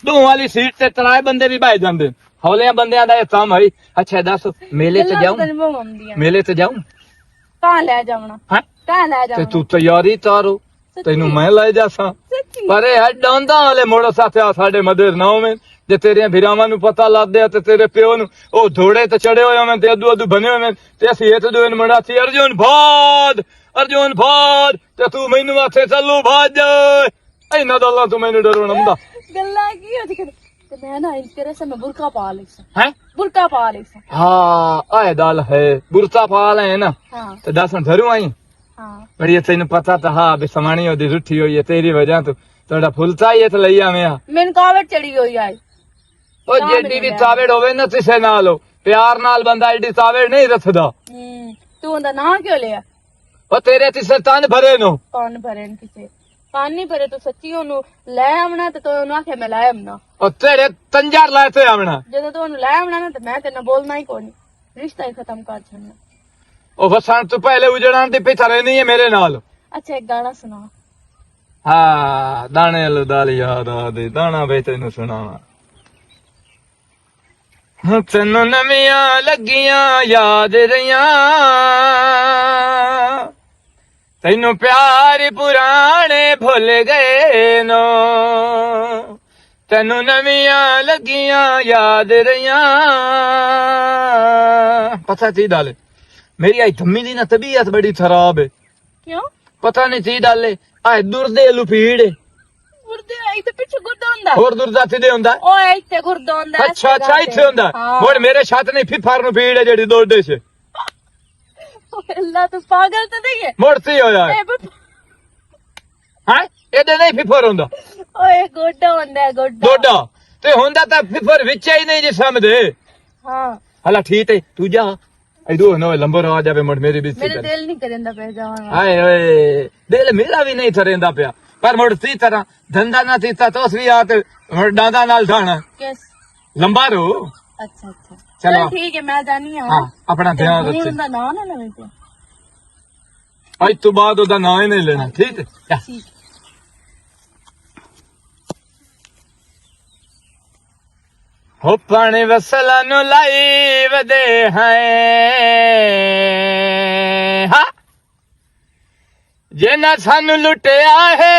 ਦੋ ਵਾਲੀ ਸੀਟ ਤੇ ਤਰਾਏ ਬੰਦੇ ਵੀ ਬਹਿ ਜਾਂਦੇ ਹੌਲੇ ਬੰਦਿਆਂ ਦਾ ਇਹ ਕੰਮ ਹੈ ਅੱਛਾ ਦੱਸ ਮੇਲੇ ਤੇ ਜਾਉਂ ਮੇਲੇ ਤੇ ਜਾਉਂ ਕਹਾਂ ਲੈ ਜਾਵਣਾ ਹਾਂ ਕਹਾਂ ਲੈ ਤੇ ਜਾਵਣਾ ਤੂੰ ਤਿਆਰੀ ਤਾਰੋ ਤੈਨੂੰ ਮੈਂ ਲੈ ਜਾਸਾਂ ਸੱਚੀ ਪਰ ਇਹ ਡਾਂਦਾ ਵਾਲੇ ਮੋੜੋ ਸਾਥਿਆ ਸਾਡੇ ਮਦਰ ਨਾ ਹੋਵੇਂ ਜੇ ਤੇਰੀਆਂ ਭਰਾਵਾਂ ਨੂੰ ਪਤਾ ਲੱਗਦਿਆ ਤੇ ਤੇਰੇ ਪਿਓ ਨੂੰ ਉਹ ਘੋੜੇ ਤੇ ਚੜੇ ਹੋਏ ਹੋਵੇਂ ਤੇ ਅਦੂ ਬਣੇ ਹੋਵੇਂ ਤੇ ਅਸੀਂ ਇਹ ਤੇ ਦੋਨ ਮੁੰਡਾ ਸੀ ਅਰਜੁਨ ਭਾਦ ਤੇ ਤੂੰ ਮੈਨੂੰ ਆਥੇ ਚੱਲੂ ਭਾਜ ਇਹਨਾਂ ਦਾ ਅੱਲਾ ਤੂੰ ਮੈਨੂੰ ਡਰਵਣ ਹੁੰਦਾ ਗੱਲਾਂ ਕੀ ਹੋ ਤੇ ਮੈਂ ਨਾ ਇਸ ਤਰ੍ਹਾਂ ਸੇ ਮੈਂ ਬੁਰਕਾ ਪਾ ਲਈ ਸੀ ਹੈ ਬੁਰਕਾ ਪਾ ਲਈ ਸੀ ਹਾਂ ਆਏ ਦਲ ਹੈ ਬੁਰਤਾ ਪਾ ਲੈ ਨਾ ਹਾਂ ਤੇ ਦੱਸਣ ਧਰੂ ਆਈ ਹਾਂ ਬੜੀ ਤੈਨੂੰ ਪਤਾ ਤਾਂ ਹਾਂ ਵੀ ਸਮਾਣੀ ਉਹਦੀ ਰੁੱਠੀ ਹੋਈ ਹੈ ਤੇਰੀ ਵਜ੍ਹਾ ਤੋਂ ਤੁਹਾਡਾ ਫੁੱਲਤਾ ਹੀ ਤੇ ਲਈ ਆਵੇਂ ਆ ਮੈਨੂੰ ਕਾਵੜ ਚੜੀ ਹੋਈ ਆਈ ਉਹ ਜਿਹੜੀ ਵੀ ਤਾਵੇੜ ਹੋਵੇ ਨਾ ਕਿਸੇ ਨਾਲ ਹੋ ਪਿਆਰ ਨਾਲ ਬੰਦਾ ਐਡੀ ਤਾਵੇੜ ਨਹੀਂ ਰੱਖਦਾ ਤੂੰ ਉਹਦਾ ਨਾਂ ਕਿਉਂ ਲਿਆ ਉਹ ਤੇਰੇ ਤੇ ਤਨ ਭਰੇ ਨੂੰ ਕੌਣ ਭਰੇ ਨੇ ਕਿਸੇ ਕੰਨ ਨਹੀਂ ਭਰੇ ਤੂੰ ਸੱਚੀ ਉਹਨੂੰ ਲੈ ਆਵਣਾ ਤੇ ਤੂੰ ਉਹਨੂੰ ਆਖਿਆ ਮੈਂ ਲੈ ਆਵਣਾ ਉਹ ਤੇਰੇ ਤੰਜਾਰ ਲਾਏ ਤੇ ਆਵਣਾ ਜਦੋਂ ਤੂੰ ਉਹਨੂੰ ਲੈ ਆਵਣਾ ਨਾ ਤੇ ਮੈਂ ਤੇਰੇ ਨਾਲ ਬੋਲਣਾ ਹੀ ਕੋਈ ਨਹੀਂ ਰਿਸ਼ਤਾ ਹੀ ਖਤਮ ਕਰ ਛੱਡਣਾ ਉਹ ਵਸਣ ਤੋਂ ਪਹਿਲੇ ਉਜੜਾਂ ਦੀ ਪਿੱਛਾ ਰਹਿਣੀ ਹੈ ਮੇਰੇ ਨਾਲ ਅੱਛਾ ਇੱਕ ਗਾਣਾ ਸੁਣਾ ਹਾਂ ਦਾਣੇ ਲੋ ਦਾਲ ਯਾਦ ਆ ਦੇ ਦਾਣਾ ਵੇ ਤੈਨੂੰ ਸੁਣਾਵਾਂ ਤੈਨੂੰ ਨਵੀਆਂ ਲੱਗੀਆਂ ਯਾਦ ਰਹੀਆਂ ਤੈਨੂੰ ਪਿਆਰ ਪੁਰਾਣੇ ਭੁੱਲ ਗਏ ਨੋ ਤੈਨੂੰ ਨਵੀਆਂ ਲੱਗੀਆਂ ਯਾਦ ਰਹੀਆਂ ਪਤਾ ਤੀ ਡਾਲੇ ਮੇਰੀ ਆਈ ਧੰਮੀ ਦੀ ਨਾ ਤਬੀਅਤ ਬੜੀ ਖਰਾਬ ਹੈ ਕਿਉਂ ਪਤਾ ਨਹੀਂ ਤੀ ਡਾਲੇ ਆਏ ਦੁਰਦੇ ਲੁਪੀੜ ਗੁਰਦੇ ਆਈ ਤੇ ਪਿੱਛੇ ਗੁਰਦਾ ਹੁੰਦਾ ਹੋਰ ਦੁਰਦਾ ਤੇ ਹੁੰਦਾ ਓਏ ਇੱਥੇ ਗੁਰਦਾ ਹੁੰਦਾ ਅੱਛਾ ਅੱਛਾ ਇੱਥੇ ਹੁੰਦਾ ਹੋਰ ਮੇਰੇ ਛੱਤ ਨਹੀਂ ਫਿਫਰ ਨੂੰ ਪੀੜ ਹੈ ਜਿਹੜੀ ਦੋਡੇ ਚ ਅੱਲਾ ਤੂੰ ਪਾਗਲ ਤਾਂ ਨਹੀਂ ਹੈ ਮੁੜਤੀ ਹੋਇਆ ਹੈ ਇਹਦੇ ਨਹੀਂ ਫਿਫਰ ਹੁੰਦਾ ਓਏ ਗੋਡਾ ਹੁੰਦਾ ਹੈ ਗੋਡਾ ਦੋਡਾ ਤੇ ਹੁੰਦਾ ਤਾਂ ਫਿਫਰ ਵਿੱਚ ਹੀ ਨਹੀਂ ਜੇ ਸਮਝਦੇ ਹਾਂ ਹਲਾ ਠੀਕ ਹੈ ਤੂੰ ਜਾ ਇਦੋਂ ਨਾ ਲੰਬਰ ਆ ਜਾਵੇ ਮੁੜ ਮੇਰੀ ਵੀ ਮੇਰੇ ਦਿਲ ਨਹੀਂ ਕਰਦਾ ਪੈ ਜਾਵਾਂ ਹਾਏ ਓਏ ਦਿਲ ਮੇਰਾ ਵੀ ਨਹੀਂ ਥਰੇਂਦਾ ਪਿਆ ਪਰ ਮੁੜ ਤੀ ਤਰ੍ਹਾਂ ਧੰਦਾ ਨਾ ਤੀਤਾ ਤੋਸ ਵੀ ਆ ਤੇ ਡਾਂਦਾ ਨਾਲ ਢਾਣਾ ਕਿਸ ਲੰਬਾ ਰੋ ਅੱਛਾ ਅੱਛਾ ਚਲੋ। ਚਲ ਠੀਕ ਹੈ ਮੈਂ ਜਾਣੀ ਹਾਂ ਹਾਂ ਆਪਣਾ ਧਿਆਨ ਰੱਖੀ ਉਹਦਾ ਨਾਂ ਨਾ ਲਵੇਂ ਤੇ ਅੱਜ ਤੋਂ ਬਾਅਦ ਉਹਦਾ ਨਾਂ ਹੀ ਨਹੀਂ ਲੈਣਾ ਠੀਕ ਹੈ ਜਾ। ਠੀਕ ਹੋ ਪਾਣੀ ਵਸਲਾਂ ਨੂੰ ਲਾਈ ਵਦੇ ਹੈ ਹਾਂ ਜੇ ਨਾ ਸਾਨੂੰ ਲੁੱਟਿਆ ਹੈ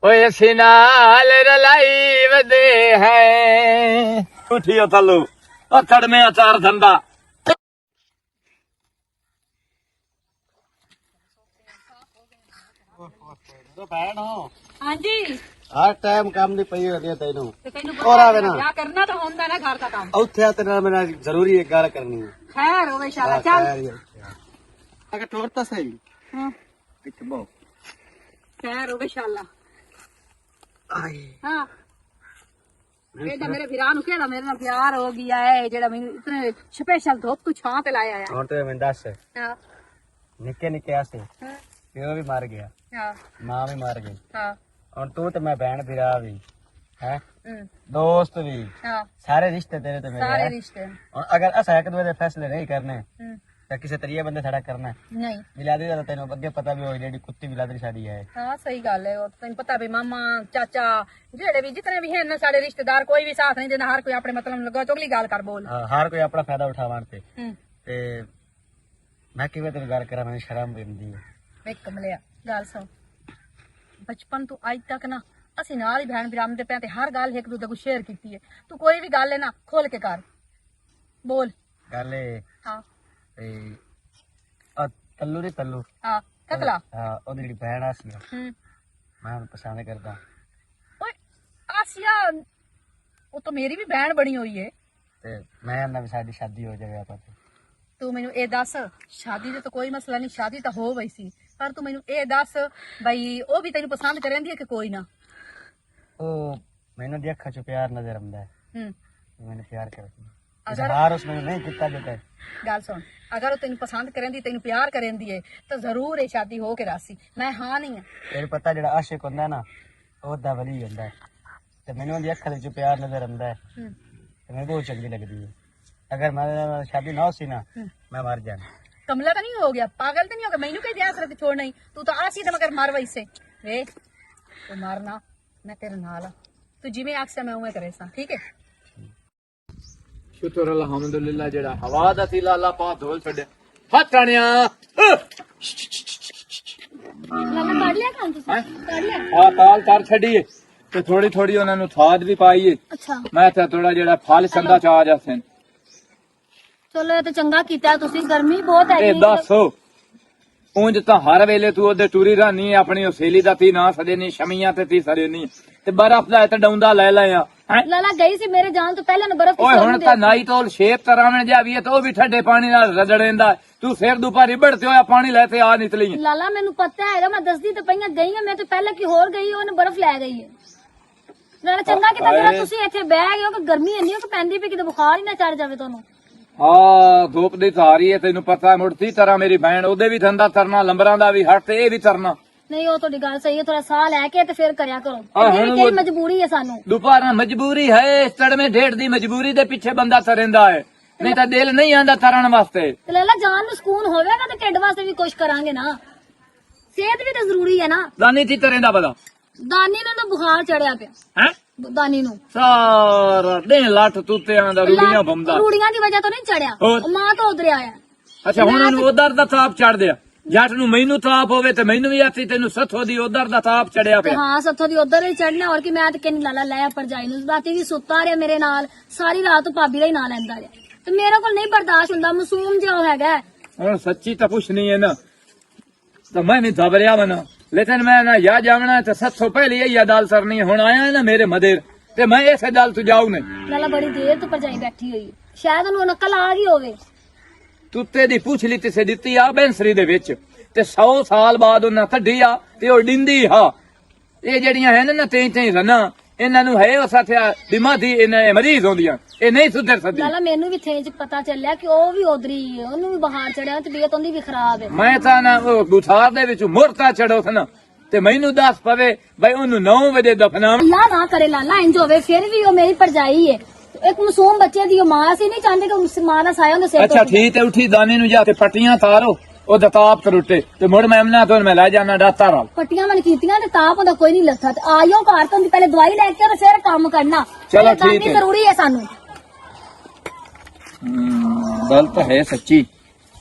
ਓਏ ਅਸੀਂ ਨਾਲ ਰਲਾਈ ਵਦੇ ਹੈ ਉਠੀਓ ਥੱਲੂ ਉਹ ਥੜਮੇ ਅਚਾਰ ਧੰਦਾ ਹਾਂਜੀ ਹਰ ਟਾਈਮ ਕੰਮ ਦੀ ਪਈ ਹੁੰਦੀ ਹੈ ਤੈਨੂੰ ਤੇ ਤੈਨੂੰ ਹੋਰ ਆਵੇ ਨਾ ਕਿਆ ਕਰਨਾ ਤਾਂ ਹੁੰਦਾ ਨਾ ਘਰ ਦਾ ਕੰਮ ਉੱਥੇ ਆ ਤੇ ਨਾਲ ਮੇਰਾ ਜ਼ਰੂਰੀ ਇੱਕ ਗੱਲ ਕਰਨੀ ਹੈ ਖੈਰ ਹੋਵੇ ਇਨਸ਼ਾਅੱਲਾ ਚੱਲ ਅਗਰ ਟੋਰ ਤਾਂ ਸਹੀ ਹਾਂ ਇੱਕ ਬੋ ਖੈਰ ਹੋਵੇ ਇਨਸ਼ਾਅੱਲਾ ਆਏ ਹਾਂ ਇਹਦਾ ਮੇਰੇ ਵੀਰਾਂ ਨੂੰ ਕਿਹੜਾ ਮੇਰੇ ਨਾਲ ਪਿਆਰ ਹੋ ਗਿਆ ਹੈ ਜਿਹੜਾ ਮੈਨੂੰ ਇਤਨੇ ਸਪੈਸ਼ਲ ਧੁੱਪ ਤੋਂ ਛਾਂ ਤੇ ਲਾਇਆ ਆ ਹੁਣ ਤੇ ਮੈਂ ਦੱਸ ਹਾਂ ਨਿੱਕੇ ਨਿੱਕੇ ਆਸੇ ਹਾਂ ਪਿਓ ਵੀ ਮਰ ਗਿਆ ਹਾਂ ਮਾਂ ਵੀ ਮਰ ਗਈ ਹਾਂ ਹੁਣ ਤੂੰ ਤੇ ਮੈਂ ਭੈਣ ਵੀਰਾ ਵੀ ਹੈ ਹਮ, ਦੋਸਤ ਵੀ ਹਾਂ ਸਾਰੇ ਰਿਸ਼ਤੇ ਤੇਰੇ ਤੇ ਮੇਰੇ ਸਾਰੇ ਹੈ ਰਿਸ਼ਤੇ ਹੁਣ ਅਗਰ ਅਸਾਂ ਇੱਕ ਦੂਜੇ ਦੇ ਫੈਸਲੇ ਨਹੀਂ ਕਰਨੇ ਹਮ, ਤਾਂ ਕਿਸੇ ਤਰੀਏ ਬੰਦੇ ਸਾਡਾ ਕਰਨਾ ਹੈ। ਨਹੀਂ ਮਿਲਾਦੀ ਦਾ ਤਾਂ ਤੈਨੂੰ ਅੱਗੇ ਪਤਾ ਵੀ ਹੋਈ ਜਿਹੜੀ ਕੁੱਤੀ ਮਿਲਾਦੀ ਸ਼ਾਦੀ ਹੈ ਹਾਂ ਸਹੀ ਗੱਲ ਹੈ ਉਹ ਤੈਨੂੰ ਪਤਾ ਵੀ ਮਾਮਾ ਚਾਚਾ ਜਿਹੜੇ ਵੀ ਜਿਤਨੇ ਵੀ ਹਨ ਸਾਡੇ ਰਿਸ਼ਤੇਦਾਰ ਕੋਈ ਵੀ ਸਾਥ ਨਹੀਂ ਦਿੰਦਾ ਹਰ ਕੋਈ ਆਪਣੇ ਮਤਲਬ ਨੂੰ ਲੱਗਾ ਚੁਗਲੀ ਗੱਲ ਕਰ ਬੋਲ ਹਰ ਕੋਈ ਆਪਣਾ ਫਾਇਦਾ ਉਠਾਉਣ ਤੇ ਹੂੰ ਤੇ ਮੈਂ ਕਿਵੇਂ ਤੈਨੂੰ ਗੱਲ ਕਰਾਂ ਮੈਨੂੰ ਸ਼ਰਮ ਪੈਂਦੀ ਹੈ ਵੇਖ ਕਮਲਿਆ ਗੱਲ ਸੁਣ ਬਚਪਨ ਤੋਂ ਅੱਜ ਤੱਕ ਨਾ ਅਸੀਂ ਨਾਲ ਹੀ ਭੈਣ ਭਰਾਵਾਂ ਦੇ ਪਿਆ ਤੇ ਹਰ ਗੱਲ ਇੱਕ ਦੂਜੇ ਨੂੰ ਸ਼ੇਅਰ ਕੀਤੀ ਹੈ ਤੂੰ ਕੋਈ ਵੀ ਗੱਲ ਹੈ ਨਾ ਖੋਲ ਕੇ ਕਰ ਬੋਲ ਗੱਲ ਇਹ ਹਾਂ ਤੇ ਆ ਤੱਲੂ ਦੇ ਤੱਲੂ ਹਾਂ ਕਤਲਾ ਹਾਂ ਉਹਦੀ ਜਿਹੜੀ ਭੈਣ ਆ ਸੀ ਹੂੰ ਮੈਂ ਉਹਨੂੰ ਪਸੰਦ ਕਰਦਾ ਓਏ ਆਸੀਆ ਉਹ ਤਾਂ ਮੇਰੀ ਵੀ ਬਹਿਣ ਬਣੀ ਹੋਈ ਏ ਤੇ ਮੈਂ ਉਹਨਾਂ ਵੀ ਸਾਡੀ ਸ਼ਾਦੀ ਹੋ ਜਾਵੇ ਆਪਾਂ ਤੇ ਤੂੰ ਮੈਨੂੰ ਇਹ ਦੱਸ ਸ਼ਾਦੀ ਦਾ ਤਾਂ ਕੋਈ ਮਸਲਾ ਨਹੀਂ ਸ਼ਾਦੀ ਤਾਂ ਹੋ ਗਈ ਸੀ ਪਰ ਤੂੰ ਮੈਨੂੰ ਇਹ ਦੱਸ ਬਈ ਉਹ ਵੀ ਤੈਨੂੰ ਪਸੰਦ ਕਰਦੀ ਹੈ ਕਿ ਕੋਈ ਨਾ ਉਹ ਮੈਨੂੰ ਦੀ ਅੱਖਾਂ 'ਚ ਪਿਆਰ ਨਜ਼ਰ ਆਉਂਦਾ ਹੈ ਹੂੰ ਮੈਨੂੰ ਪਿਆਰ ਕਰਦੀ ਅਗਰ ਇਜ਼ਹਾਰ ਉਸ ਮੈਨੂੰ ਨਹੀਂ ਕੀਤਾ ਜਾਂਦਾ ਗੱਲ ਸੁਣ ਅਗਰ ਉਹ ਤੈਨੂੰ ਪਸੰਦ ਕਰਦੀ ਤੈਨੂੰ ਪਿਆਰ ਕਰਦੀ ਏ ਤਾਂ ਜ਼ਰੂਰ ਇਹ ਸ਼ਾਦੀ ਹੋ ਕੇ ਰਾਸੀ ਮੈਂ ਹਾਂ ਨਹੀਂ ਆ ਤੈਨੂੰ ਪਤਾ ਜਿਹੜਾ ਆਸ਼ਿਕ ਹੁੰਦਾ ਨਾ ਉਹ ਦਾ ਵਲੀ ਹੁੰਦਾ ਹੈ ਤੇ ਮੈਨੂੰ ਉਹਦੀ ਅੱਖਾਂ 'ਚ ਪਿਆਰ ਨਜ਼ਰ ਆਉਂਦਾ ਹੈ ਹੂੰ ਤੇ ਮੈਨੂੰ ਬਹੁਤ ਚੰਗੀ ਲੱਗਦੀ ਹੈ ਅਗਰ ਮੈਂ ਸ਼ਾਦੀ ਨਾ ਹੋਸੀ ਨਾ ਮੈਂ ਮਰ ਜਾਣਾ ਕਮਲਾ ਤਾਂ ਨਹੀਂ ਹੋ ਗਿਆ ਪਾਗਲ ਤਾਂ ਨਹੀਂ ਹੋ ਗਿਆ ਮੈਨੂੰ ਕੋਈ ਦਿਆਸ ਰੱਖ ਛੋੜ ਨਹੀਂ ਤੂੰ ਤਾਂ ਆਸੀ ਤਾਂ ਮਗਰ ਮਰ ਵੈਸੇ ਵੇਖ ਤੂੰ ਮਾਰਨਾ ਮੈਂ ਤੇਰੇ ਨਾਲ ਆ ਤੂੰ ਜਿਵੇਂ ਆਖਿਆ ਮੈਂ ਉਵੇਂ ਕਰੇ ਸਾਂ ਠੀਕ ਹੈ ਸ਼ੁਕਰ ਅਲਹਮਦੁਲਿਲਾ ਜਿਹੜਾ ਹਵਾ ਦਾ ਸੀ ਲਾਲਾ ਪਾ ਧੋਲ ਛੱਡਿਆ ਹਟਣਿਆ ਲਾਲਾ ਕੱਢ ਲਿਆ ਕੰਮ ਤੁਸੀਂ ਕੱਢ ਲਿਆ ਆ ਤਾਲ ਕਰ ਛੱਡੀਏ ਤੇ ਥੋੜੀ ਥੋੜੀ ਉਹਨਾਂ ਨੂੰ ਖਾਦ ਵੀ ਪਾਈਏ ਅੱਛਾ ਮੈਂ ਤਾਂ ਥੋੜਾ ਜਿਹੜਾ ਫਲ ਸੰਦਾ ਚ ਆ ਜਾਸਨ ਚਲੋ ਇਹ ਤਾਂ ਚੰਗਾ ਕੀਤਾ ਤੁਸੀਂ ਗਰਮੀ ਬਹੁਤ ਇਹ ਹੈਗੀ ਦੱਸ ਉਂਝ ਤਾਂ ਹਰ ਵੇਲੇ ਤੂੰ ਉਹਦੇ ਟੂਰੀ ਰਾਨੀ ਆਪਣੀ ਉਹ ਸੇਲੀ ਦਾ ਤੀ ਨਾ ਸਦੇ ਨਹੀਂ ਸ਼ਮੀਆਂ ਤੇ ਤੀ ਸਰੇ ਨਹੀਂ ਤੇ ਬਰਫ਼ ਦਾ ਤੇ ਡਾਉਂਦਾ ਲੈ ਲਿਆ ਹੈਂ? ਲਾਲਾ ਗਈ ਸੀ ਮੇਰੇ ਜਾਣ ਤੋਂ ਪਹਿਲਾਂ ਨੂੰ ਬਰਫ਼ ਓਏ ਹੁਣ ਤਾਂ ਨਾਈ ਤੋਲ ਸ਼ੇਪ ਤਰਾਵਣ ਜਾ ਵੀ ਤਾਂ ਉਹ ਵੀ ਠੰਡੇ ਪਾਣੀ ਨਾਲ ਰਗੜੇਂਦਾ ਤੂੰ ਸਿਰ ਦੁਪਾ ਰਿਬੜ ਤੇ ਹੋਇਆ ਪਾਣੀ ਲੈ ਤੇ ਆ ਨਿਕਲੀ ਲਾਲਾ ਮੈਨੂੰ ਪਤਾ ਹੈਗਾ ਮੈਂ ਦੱਸਦੀ ਤਾਂ ਪਈਆਂ ਗਈ ਹਾਂ ਮੈਂ ਤਾਂ ਪਹਿਲਾਂ ਕੀ ਹੋਰ ਗਈ ਉਹਨੇ ਬਰਫ਼ ਲੈ ਗਈ ਹੈ ਨਾਲੇ ਚੰਗਾ ਕੀਤਾ ਜਿਹੜਾ ਤੁਸੀਂ ਇੱਥੇ ਬਹਿ ਗਏ ਹੋ ਕਿ ਗਰਮੀ ਇੰਨੀ ਕਿ ਪੈਂਦੀ ਪਈ ਕਿਤੇ ਬੁਖਾਰ ਹੀ ਨਾ ਚੜ ਜਾਵੇ ਤੁਹਾਨੂੰ ਹਾਂ ਧੁੱਪ ਦੀ ਧਾਰੀ ਹੈ ਤੈਨੂੰ ਪਤਾ ਮੁੜਤੀ ਤਰ੍ਹਾਂ ਮੇਰੀ ਭੈਣ ਉਹਦੇ ਵੀ ਧੰਦਾ ਤਰਨਾ ਲੰਬਰਾਂ ਦਾ ਵੀ ਹੱਟ ਤੇ ਇਹ ਵੀ ਤਰਨਾ ਨਹੀਂ ਉਹ ਤੁਹਾਡੀ ਗੱਲ ਸਹੀ ਹੈ ਥੋੜਾ ਸਾਹ ਲੈ ਕੇ ਤੇ ਫਿਰ ਕਰਿਆ ਕਰੋ ਆਹ, ਇਹ ਹੁਣ ਵੀ ਤੇਰੀ ਉਹ- ਮਜਬੂਰੀ ਹੈ ਸਾਨੂੰ ਦੁਪਹਿਰਾਂ ਮਜਬੂਰੀ ਹੈ ਤੜਵੇਂ ਢੇਡ ਦੀ ਮਜਬੂਰੀ ਦੇ ਪਿੱਛੇ ਬੰਦਾ ਤਰੇਂਦਾ ਹੈ ਨਹੀਂ ਤਾਂ ਦਿਲ ਨਹੀਂ ਆਂਦਾ ਤਰਨ ਵਾਸਤੇ ਤੇ ਲਾਲਾ ਜਾਨ ਨੂੰ ਸਕੂਨ ਹੋਵੇਗਾ ਤੇ ਢਿੱਡ ਵਾਸਤੇ ਵੀ ਕੁਝ ਕਰਾਂਗੇ ਨਾ ਸਿਹਤ ਵੀ ਤਾਂ ਜ਼ਰੂਰੀ ਹੈ ਨਾ ਦਾਨੀ ਤੀ ਤਰੇਂਦਾ ਬਦਾ ਦਾਨੀ ਨੂੰ ਤਾਂ ਬੁਖਾਰ ਚੜਿਆ ਪਿਆ ਹੈ ਦਾਨੀ ਨੂੰ ਸਾਰਾ ਦਿਨ ਲੱਠ ਤੂਤਿਆਂ ਦਾ ਰੂੜੀਆਂ ਬੰਦਾ ਰੂੜੀਆਂ ਦੀ ਵਜ੍ਹਾ ਤੋਂ ਨਹੀਂ ਚੜਿਆ ਹੋਰ? ਉਹ ਮਾਂ ਤੋਂ ਉਧਰ ਆਇਆ ਅੱਛਾ ਹੁਣ ਉਹਨੂੰ ਉਧਰ ਦਾ ਤਾਪ ਚੜ ਦਿਆ ਜੱਟ ਨੂੰ ਮੈਨੂੰ ਤਾਪ ਹੋਵੇ ਤੇ ਮੈਨੂੰ ਵੀ ਆਤੀ ਤੈਨੂੰ ਸੱਥੋਂ ਦੀ ਉਧਰ ਦਾ ਤਾਪ ਚੜਿਆ ਤੇ ਪਿਆ ਹਾਂ ਸੱਥੋਂ ਦੀ ਉਧਰ ਹੀ ਚੜਨਾ ਹੋਰ ਕੀ ਮੈਂ ਤੇ ਕਿੰਨੀ ਲਾਲਾ ਲੈ ਭਰਜਾਈ ਨੂੰ ਰਾਤੀ ਵੀ ਸੁੱਤਾ ਰਿਹਾ ਮੇਰੇ ਨਾਲ ਸਾਰੀ ਰਾਤ ਉਹ ਭਾਬੀ ਦਾ ਹੀ ਨਾਂ ਲੈਂਦਾ ਰਿਹਾ ਤੇ ਮੇਰੇ ਕੋਲ ਨਹੀਂ ਬਰਦਾਸ਼ਤ ਹੁੰਦਾ ਮਾਸੂਮ ਜਿਹਾ ਉਹ ਹੈਗਾ ਹੁਣ ਸੱਚੀ ਤਾਂ ਕੁਛ ਨਹੀਂ ਹੈ ਨਾ ਤਾਂ ਮੈਂ ਵੀ ਦਬਰਿਆ ਬਣਾ ਲੇਕਿਨ ਮੈਂ ਨਾ ਯਾ ਜਾਵਣਾ ਤੇ ਸੱਥੋਂ ਪਹਿਲੇ ਇਹ ਦਾਲ ਸਰਨੀ ਹੁਣ ਆਇਆ ਨਾ ਮੇਰੇ ਮਦੇਰ ਤੇ ਮੈਂ ਇਸੇ ਦਾਲ ਤੋਂ ਜਾਉ ਨਹੀਂ ਲਾਲਾ ਬੜੀ ਦੇਰ ਤੋਂ ਭਰਜਾਈ ਬੈਠੀ ਹੋਈ ਹੈ ਸ਼ਾਇਦ ਉਹਨੂੰ ਨਕਲ ਆ ਗਈ ਹੋਵੇ ਤੁੱਤੇ ਦੀ ਪੁੱਛ ਲਈ ਤੇ ਦਿੱਤੀ ਆ ਬੈਂਸਰੀ ਦੇ ਵਿੱਚ ਤੇ 100 ਸਾਲ ਬਾਅਦ ਉਹਨਾਂ ਕੱਢੀ ਆ ਤੇ ਉਹ ਡਿੰਦੀ ਹਾਂ ਇਹ ਜਿਹੜੀਆਂ ਹੈ ਨਾ ਤੈਂ ਰਨਾ ਇਹਨਾਂ ਨੂੰ ਹੈ ਉਹ ਸਾਥਿਆ ਦਿਮਾਗੀ ਇਹਨਾਂ ਮਰੀਜ਼ ਹੁੰਦੀਆਂ ਇਹ ਨਹੀਂ ਸੁਧਰ ਸਕਦੀ ਲਾਲਾ ਮੈਨੂੰ ਵੀ ਥੇਜ ਪਤਾ ਚੱਲਿਆ ਕਿ ਉਹ ਵੀ ਉਧਰੀ ਹੈ ਉਹਨੂੰ ਵੀ ਬੁਖਾਰ ਚੜਿਆ ਤਬੀਅਤ ਉਹਦੀ ਵੀ ਖਰਾਬ ਹੈ ਮੈਂ ਤਾਂ ਨਾ ਉਹ ਬੁਖਾਰ ਦੇ ਵਿੱਚ ਮੁਰਤਾ ਚੜੋ ਨਾ ਤੇ ਮੈਨੂੰ ਦੱਸ ਪਵੇ ਬਈ ਉਹਨੂੰ 9 ਵਜੇ ਦਫਨਾਉਂ ਅੱਲਾ ਨਾ ਕਰੇ ਲਾਲਾ ਇੰਜ ਹੋਵੇ ਫਿਰ ਵੀ ਉਹ ਮੇਰੀ ਭਰਜਾਈ ਹੈ ਇੱਕ ਮਾਸੂਮ ਬੱਚੇ ਦੀ ਉਹ ਮਾਂ ਸੀ ਨਹੀਂ ਚਾਹੁੰਦੇ ਕਿ ਉਸ ਮਾਂ ਦਾ ਸਾਇਆ ਉਹਦੇ ਸਿਰ ਅੱਛਾ ਠੀਕ ਹੈ ਉਠੀ ਦਾਨੇ ਨੂੰ ਜਾ ਕੇ ਪੱਟੀਆਂ ਤਾਰੋ ਉਹ ਦਤਾਪ ਕਰੁੱਟੇ ਤੇ ਮੁੜ ਮੈਂ ਅਮਨਾ ਤੋਂ ਮੈਂ ਲੈ ਜਾਣਾ ਡਾਕਟਰ ਨਾਲ ਪੱਟੀਆਂ ਮਨ ਕੀਤੀਆਂ ਤੇ ਤਾਪ ਉਹਦਾ ਕੋਈ ਨਹੀਂ ਲੱਥਾ ਤੇ ਆਇਓ ਘਰ ਤੋਂ ਪਹਿਲੇ ਦਵਾਈ ਲੈ ਕੇ ਤੇ ਫਿਰ ਕੰਮ ਕਰਨਾ ਚਲੋ ਇਹ ਕੰਮ ਠੀਕ ਵੀ ਹੈ। ਜ਼ਰੂਰੀ ਹੈ ਸਾਨੂੰ ਗੱਲ ਤਾਂ ਹੈ ਸੱਚੀ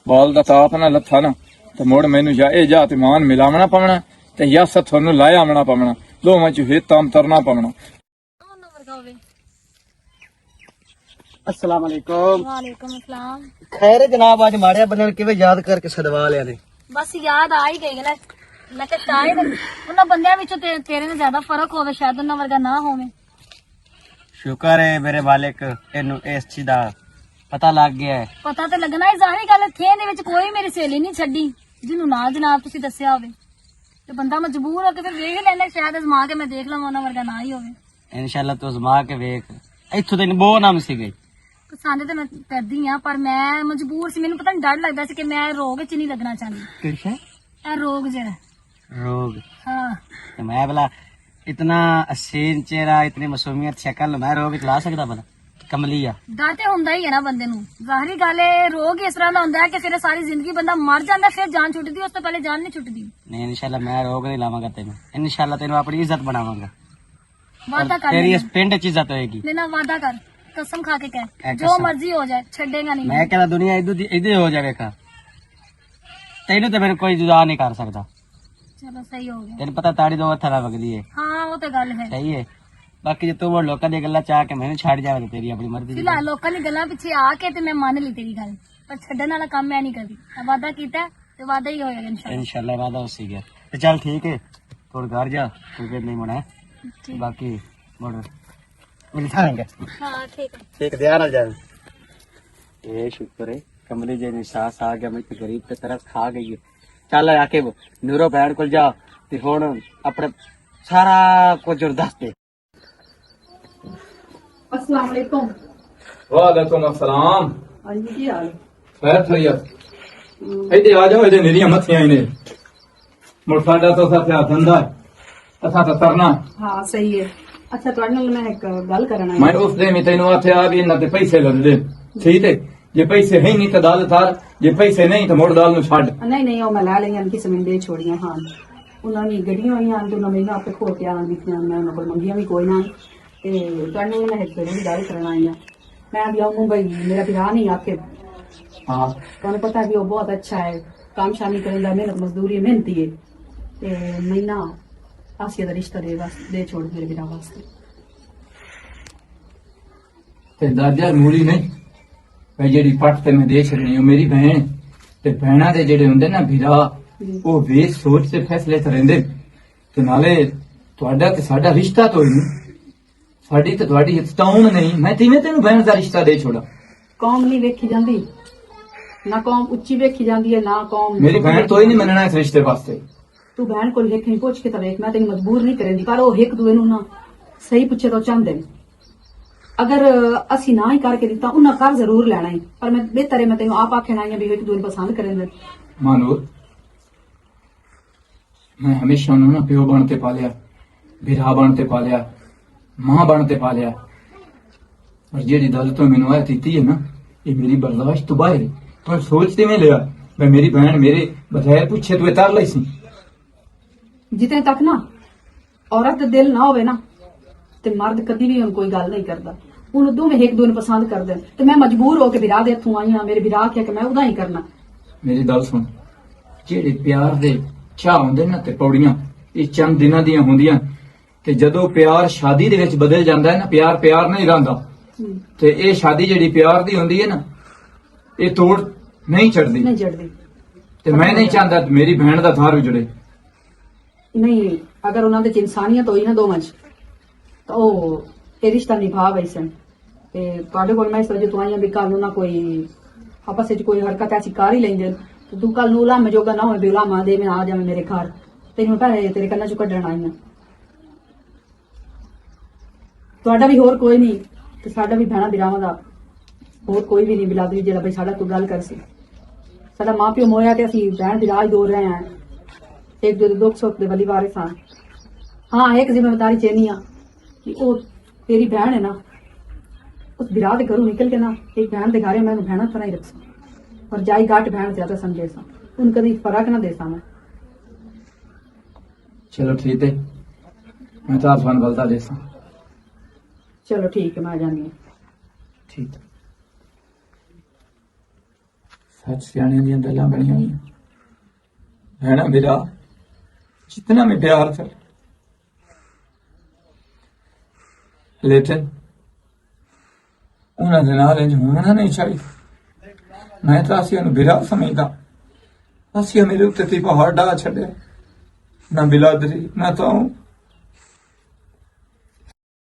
ਬਾਲ ਦਾ ਤਾਪ ਨਾ ਲੱਥਾ ਨਾ ਤੇ ਮੁੜ ਮੈਨੂੰ ਜਾ ਇਹ ਜਾ ਤੇ ਮਾਨ ਮਿਲਾਵਣਾ ਪਵਣਾ ਤੇ ਯਸ ਤੁਹਾਨੂੰ ਲਾਇਆ ਆਵਣਾ ਪਵਣਾ ਦੋਵਾਂ ਚ ਹਿੱਤ ਤਾਮ ਤਰਨਾ ਪਵਣਾ अस्सलाम वालेकुम ਵਾਲੇਕੁਮ ਅਸਲਾਮ खैर जनाब आज माड़िया बंदे ने किवें याद करके सदवा लिया ने ਬਸ ਯਾਦ ਆ ਹੀ ਗਈ ਨਾ ਮੈਂ ਕਿਹਾ ਸ਼ਾਇਦ ਉਹਨਾਂ ਬੰਦਿਆਂ ਵਿੱਚੋਂ ਤੇਰੇ ਨਾਲ ਜ਼ਿਆਦਾ ਫਰਕ ਹੋਵੇ ਸ਼ਾਇਦ ਉਹਨਾਂ ਵਰਗਾ ਨਾ ਹੋਵੇ शुक्र है मेरे मालिक इन्नू इस चीज दा पता लग गया है ਪਤਾ ਤੇ ਲੱਗਣਾ ਹੀ ਜ਼ਾਹਰੀ ਗੱਲ ਥੇ ਦੇ ਵਿੱਚ ਕੋਈ ਮੇਰੀ ਸਹੇਲੀ ਨਹੀਂ ਛੱਡੀ ਜਿਹਨੂੰ ਨਾ ਜਨਾਬ ਤੁਸੀਂ ਦੱਸਿਆ ਹੋਵੇ ਤੇ ਬੰਦਾ ਮਜਬੂਰ ਹੋ ਕੇ ਫਿਰ ਵੇਖ ਲੈਂਦਾ ਸ਼ਾਇਦ ਅਜ਼ਮਾ ਕੇ ਮੈਂ ਦੇਖ ਲਵਾਂ ਉਹਨਾਂ ਵਰਗਾ ਨਾ ਹੀ ਹੋਵੇ इंशाल्लाह तू अजमा के वेख इत्थों तैनूं बहुत नाम सी गई ਪਸੰਦ ਤੇ ਮੈਂ ਕਰਦੀ ਆ ਪਰ ਮੈਂ ਮਜਬੂਰ ਸੀ ਮੈਨੂੰ ਪਤਾ ਨਹੀਂ ਡਰ ਲੱਗਦਾ ਸੀ ਕਿ ਮੈਂ ਰੋਗ 'ਚ ਨਹੀਂ ਲੱਗਣਾ ਚਾਹੁੰਦੀ किश है ਇਹ ਰੋਗ ਜਿਹੜਾ रोग ਹਾਂ ते मैं भला इतना हसीन चेहरा इतनी मासूमियत शक्ल मैं रोग ला सकदा भला कमलिया ਡਰ ਤੇ ਹੁੰਦਾ ਹੀ ਹੈ ਨਾ ਬੰਦੇ ਨੂੰ ਜ਼ਾਹਰੀ ਗੱਲ ਹੈ ਰੋਗ ਇਸ ਤਰ੍ਹਾਂ ਦਾ ਹੁੰਦਾ ਹੈ ਕਿ ਫਿਰ ਸਾਰੀ ਜ਼ਿੰਦਗੀ ਬੰਦਾ ਮਰ ਜਾਂਦਾ ਫਿਰ ਜਾਨ ਛੁੱਟਦੀ ਉਸ ਤੋਂ ਪਹਿਲੇ ਜਾਨ ਨਹੀਂ ਛੁੱਟਦੀ नहीं इंशाल्लाह मैं रोग नहीं लावांगा तेनू इंशाल्लाह तेनू अपनी इज्जत बनावांगा ਵਾਦਾ ਕਰ तेरी इस पिंड च इज्जत होएगी ਲੈਣਾ ਵਾਦਾ ਕਰ ਕਸਮ ਖਾ ਕੇ ਕਹਿ ਇਹ ਜੋ ਕਸਮ। ਮਰਜ਼ੀ ਹੋ ਜਾਏ ਛੱਡੇਗਾ ਨਹੀਂ मैं कहता दुनिया इधर हो जावे का तेनू तो मेरे कोई जुदा नहीं कर सकता ਚਲੋ ਸਹੀ ਹੋ ਗਿਆ तेन पता ताड़ी दो हत्था ना वगदी है ਹਾਂ ਉਹ ਤਾਂ ਗੱਲ ਹੈ सही है बाकी जो तू वो लोकां दी गल्लां चाह के मैनू छड़ जावे ते तेरी अपनी मर्जी दी ਫਿਲਹਾਲ ਲੋਕਾਂ ਦੀ ਗੱਲਾਂ ਪਿੱਛੇ ਆ ਕੇ ਤੇ ਮੈਂ ਮੰਨ ਲਈ ਤੇਰੀ ਗੱਲ ਪਰ ਛੱਡਣ ਵਾਲਾ ਕੰਮ ਮੈਂ ਨਹੀਂ ਕਰਦੀ। ਮੈਂ ਵਾਅਦਾ ਕੀਤਾ ਤੇ ਵਾਅਦਾ ਹੀ ਹੋਏਗਾ ਇਨਸ਼ਾਅੱਲਾ। इंशाल्लाह वादा उसी गया तो चल ठीक है थोड़ा घर जा क्रिकेट नहीं मना है बाकी मोड़ मिलता है हाँ ठीक है। ठीक ध्यान जा ये शुक्र है कमरे जे ने सास आ गया मैं तो गरीब की तरफ खा गई है चल आके नूरो भैन को जा ते हुन अपने सारा कुछ दस दे। अस्सलाम वालेकुम। ਵਾਲੇਕੁਮ ਅਸਲਾਮ। ਹਾਂਜੀ ਕੀ ਹਾਲ? ਖੈਰ ਥਈਆ ਇੱਥੇ ਆ ਜਾਓ, ਇਹਦੇ ਮੇਰੀਆਂ ਮੱਥੀਆਂ ਹੀ ਨੇ। ਮੁੜ ਸਾਡਾ ਤਾਂ ਸਾਥਿਆ ਧੰਦਾ ਹੈ, ਅਸਾਂ ਤਾਂ ਤਰਨਾ। ਹਾਂ ਸਹੀ ਹੈ। ਅੱਛਾ ਤੁਹਾਡੇ ਨਾਲ ਮੈਂ ਇੱਕ ਗੱਲ ਕਰਨਾ ਮੈਂ ਉਸ ਦੇ ਵੀ ਤੈਨੂੰ ਆਖਿਆ ਵੀ ਇਹਨਾਂ ਤੇ ਪੈਸੇ ਲੱਗਦੇ, ਠੀਕ ਹੈ? ਜੇ ਪੈਸੇ ਹੈ ਨਹੀਂ ਤਾਂ ਦਾਲ ਥਾਰ, ਜੇ ਪੈਸੇ ਨਹੀਂ ਤਾਂ ਮੁੜ ਦਾਲ ਨੂੰ ਛੱਡ। ਨਹੀਂ ਨਹੀਂ ਉਹ ਮੈਂ ਲੈ ਲਈਆਂ ਕਿਸੇ ਮਿੰਦੇ ਛੋੜੀਆਂ ਹਾਂ। ਉਹਨਾਂ ਦੀ ਗੱਡੀਆਂ ਹੋਈਆਂ ਤੇ ਉਹਨਾਂ ਮੈਨੂੰ ਆਪੇ ਖੋ ਕੇ ਆਉਣ ਦਿੱਤੀਆਂ, ਮੈਂ ਉਹਨਾਂ ਕੋਲ ਮੰਗੀਆਂ ਵੀ ਕੋਈ ਨਾ। ਤੇ ਤੁਹਾਡੇ ਨਾਲ ਮੈਂ ਇੱਕ ਜ਼ਰੂਰੀ ਗੱਲ ਕਰਨ ਆਈ ਹਾਂ। ਮੈਂ ਵੀ ਆਉਂ ਮੁੰਬਈ, ਮੇਰਾ ਵਿਆਹ ਨਹੀਂ ਆਕੇ। ਹਾਂ ਤੁਹਾਨੂੰ ਪਤਾ ਵੀ ਉਹ ਬਹੁਤ ਅੱਛਾ ਹੈ, ਕੰਮ ਸ਼ਾਮੀ ਕਰਨ ਦਾ, ਮਿਹਨਤ ਮਜ਼ਦੂਰੀ ਹੈ, ਮਿਹਨਤੀ ਹੈ। ਤੇ ਮੈਂ ਨਾ ਆਸੀਆ ਦਾ ਰਿਸ਼ਤਾ ਦੇ ਛੋੜ ਮੇਰੇ ਵਿਆਹ ਵਾਸਤੇ। ਤੇ ਦਾਦਾ ਮੂਲੀ ਨਹੀਂ ਭਾਈ, ਜਿਹੜੀ ਪੱਟ ਤੇ ਮੈਂ ਦੇ ਛੱਡਣੀ ਉਹ ਮੇਰੀ ਭੈਣ ਤੇ ਭੈਣਾਂ ਦੇ ਜਿਹੜੇ ਹੁੰਦੇ ਨਾ ਵੀਰਾ, ਉਹ ਵੇਖ ਸੋਚ ਤੇ ਫੈਸਲੇ ਤੇ ਰਹਿੰਦੇ। ਤੇ ਨਾਲੇ ਤੁਹਾਡਾ ਤੇ ਸਾਡਾ ਰਿਸ਼ਤਾ ਤੋਂ ਹੀ ਨਹੀਂ, ਸਾਡੀ ਤੇ ਤੁਹਾਡੀ ਹਿੱਤਾਉਣ ਨਹੀਂ। ਮੈਂ ਕਿਵੇਂ ਤੈਨੂੰ ਭੈਣ ਦਾ ਰਿਸ਼ਤਾ ਦੇ ਛੋੜਾ? ਕੌਮ ਨਹੀਂ ਵੇਖੀ ਜਾਂਦੀ, ਨਾ ਕੌਮ ਉੱਚੀ ਵੇਖੀ ਜਾਂਦੀ ਹੈ, ਨਾ ਕੌਮ। ਮੇਰੀ ਭੈਣ ਤੋਂ ਹੀ ਨਹੀਂ ਮੰਨਣਾ ਇਸ ਰਿਸ਼ਤੇ ਵਾਸਤੇ। ਤੂੰ ਭੈਣ ਕੋਲ ਵੇਖਣੀ ਪੁੱਛ ਕੇ ਤਾਂ ਵੇਖ, ਮੈਂ ਤੈਨੂੰ ਮਜਬੂਰ ਨਹੀਂ ਕਰੇਂਦੀ, ਪਰ ਉਹ ਇੱਕ ਦੂਏ ਨੂੰ ਨਾ ਸਹੀ ਪੁੱਛੇ ਤਾਂ ਚਾਹੁੰਦੇ ਨੇ। ਅਗਰ ਅਸੀਂ ਨਾ ਹੀ ਕਰਕੇ ਦਿੱਤਾ, ਉਹਨਾਂ ਕਰ ਜ਼ਰੂਰ ਲੈਣਾ ਹੈ, ਪਰ ਮੈਂ ਬਿਹਤਰ ਹੈ ਮੈਂ ਤੈਨੂੰ ਆਪ ਆਖਣਾ ਹੈ ਵੀ ਇੱਕ ਦੂਏ ਨੂੰ ਪਸੰਦ ਕरेंगे। ਮਾਨੂਰ, ਮੈਂ ਹਮੇਸ਼ਾ ਉਹਨੂੰ ਨਾ ਪਿਓ ਬਣ ਕੇ ਪਾਲਿਆ, ਵੀਰਾ ਬਣ ਕੇ ਪਾਲਿਆ, ਮਾਂ ਬਣ ਕੇ ਪਾਲਿਆ। ਪਰ ਜਿਹੜੀ ਦਲ ਤੋਂ ਮੈਨੂੰ ਆਇਆ ਦਿੱਤੀ ਹੈ ਨਾ, ਇਹ ਮੇਰੀ ਬਰਦਾਸ਼ਤ ਤੋਂ ਬਾਹਰ ਹੈ। ਤੂੰ ਸੋਚਦੇ ਮੈਂ ਲਿਆ ਮੈਂ ਮੇਰੀ ਭੈਣ ਮੇਰੇ ਬਥੇਰ ਪੁੱਛੇ ਤੂੰ ਤਰ ਲਈ ਸੀ। ਜਿਤਨੇ ਤੱਕ ਨਾ ਔਰਤ ਦਾ ਦਿਲ ਨਾ ਹੋਵੇ ਨਾ, ਤੇ ਮਰਦ ਕਦੀ ਵੀ ਉਹਨੂੰ ਕੋਈ ਗੱਲ ਨਹੀਂ ਕਰਦਾ। ਉਹਨੂੰ ਦੋਵੇਂ ਇੱਕ ਦੂਏ ਨੂੰ ਪਸੰਦ ਕਰਦੇ ਨੇ, ਤੇ ਮੈਂ ਮਜਬੂਰ ਹੋ ਕੇ ਵਿਰਾਹ ਦੇ ਇੱਥੋਂ ਆਈ ਹਾਂ। ਮੇਰੇ ਵਿਰਾਹ ਕਿਹਾ ਕਿ ਮੈਂ ਉਹਦਾ ਹੀ ਕਰਨਾ। ਮੇਰੀ ਗੱਲ ਸੁਣ, ਜਿਹੜੇ ਪਿਆਰ ਦੇ ਚਾਹ ਹੁੰਦੇ ਨਾ ਤੇ ਪੌੜੀਆਂ, ਇਹ ਚੰਦ ਦਿਨਾਂ ਦੀਆਂ ਹੁੰਦੀਆਂ। ਤੇ ਜਦੋਂ ਪਿਆਰ ਸ਼ਾਦੀ ਦੇ ਵਿੱਚ ਬਦਲ ਜਾਂਦਾ ਹੈ ਨਾ, ਪਿਆਰ ਪਿਆਰ ਨਹੀਂ ਰਹਿੰਦਾ। ਤੇ ਇਹ ਸ਼ਾਦੀ ਜਿਹੜੀ ਪਿਆਰ ਦੀ ਹੁੰਦੀ ਹੈ ਨਾ, ਇਹ ਤੋੜ ਨਹੀਂ ਚੜਦੀ। ਨਹੀਂ ਜੜਦੀ। ਤੇ ਮੈਂ ਨਹੀਂ ਚਾਹੁੰਦਾ ਮੇਰੀ ਭੈਣ ਦਾ ਥਾਰ ਉਜੜੇ। ਨਹੀਂ, ਅਗਰ ਉਹਨਾਂ ਦੇ ਚ ਇਨਸਾਨੀਅਤ ਹੋਈ ਨਾ ਦੋਵਾਂ ਚ, ਤਾਂ ਉਹ ਇਹ ਰਿਸ਼ਤਾ ਨਿਭਾ ਵੈਸਨ। ਤੇ ਤੁਹਾਡੇ ਕੋਲ ਮੈਂ ਇਸ ਵਜ੍ਹਾ ਤੋਂ ਆਈ ਹਾਂ ਵੀ ਕੱਲ ਨੂੰ ਨਾ ਕੋਈ ਆਪਸ ਵਿੱਚ ਕੋਈ ਹਰਕਤ ਐਸੀ ਕਰ ਹੀ ਲੈਂਦੇ ਤੇ ਤੂੰ ਕੱਲ ਨੂੰ ਉਲਾਮਾ ਜੋਗਾ ਨਾ ਹੋਵੇ ਵੀ ਉਲਾਮਾ ਦੇ ਮੈਂ ਆ ਜਾਵੇਂ ਮੇਰੇ ਘਰ। ਤੈਨੂੰ ਪੈਸੇ ਤੇਰੇ ਕੰਨਾਂ ਚੋਂ ਕੱਢਣ ਆਈ ਹਾਂ। ਤੁਹਾਡਾ ਵੀ ਹੋਰ ਕੋਈ ਨਹੀਂ ਤੇ ਸਾਡਾ ਵੀ ਭੈਣਾ ਬਿਰਾਵਾਂ ਦਾ ਹੋਰ ਕੋਈ ਵੀ ਨਹੀਂ ਬਿਲਾਦਰੀ ਜਿਹੜਾ ਬਈ ਸਾਡਾ ਕੋਈ ਗੱਲ ਕਰ ਸੀ। ਸਾਡਾ ਮਾਂ ਪਿਓ ਮੋਇਆ ਤੇ ਅਸੀਂ ਭੈਣ ਬਿਰਾ ਹੀ ਦੋ ਰਹੇ ਹਾਂ। ਇੱਕ ਦੂਜੇ ਦੁੱਖ ਸੁੱਖ ਦੇ ਵਲੀ ਵਾਰਿਸ ਹਾਂ। ਹਾਂ ਇੱਕ ਜ਼ਿੰਮੇਵਾਰੀ ਚੇਨੀ ਆ ਕਿ ਉਹ ਤੇਰੀ ਭੈਣ ਹੈ ਨਾ, ਉਸ ਬਿਰਾ ਦੇ ਘਰੋਂ ਨਿਕਲ ਕੇ ਨਾ ਇੱਕ ਭੈਣ ਦੇ ਘਰੇ ਮੈਂ ਉਹਨੂੰ ਭੈਣਾ ਤਰ੍ਹਾਂ ਹੀ ਰੱਖਾਂ, ਪਰ ਜਾਈ ਘੱਟ ਭੈਣ ਜ਼ਿਆਦਾ ਸਮਝੇ ਸਾਂ, ਉਹਨੂੰ ਕਦੀ ਫਰਕ ਨਾ ਦੇ ਸਾਂ ਮੈਂ। ਚਲੋ ਠੀਕ ਹੈ, ਮੈਂ ਤਾਂ ਆਸਮਾਨ ਬਲਦਾ ਦੇ ਸਾਂ। ਚਲੋ ਠੀਕ ਹੈ, ਮੈਂ ਆ ਜਾਂਦੀ ਹਾਂ। ਠੀਕ सच सियाने दी गल्लां बनियां होईयां है ना मेरा, जितना मैं प्यार कर, लेकिन उन्हां दे नाल इंज होना नहीं चाहिए। मैं तो आसिया नूं बिरा समझदा, आसिया मेरे उत्ते ते पहाड़ डा छड्डे, ना बिलादरी ना तां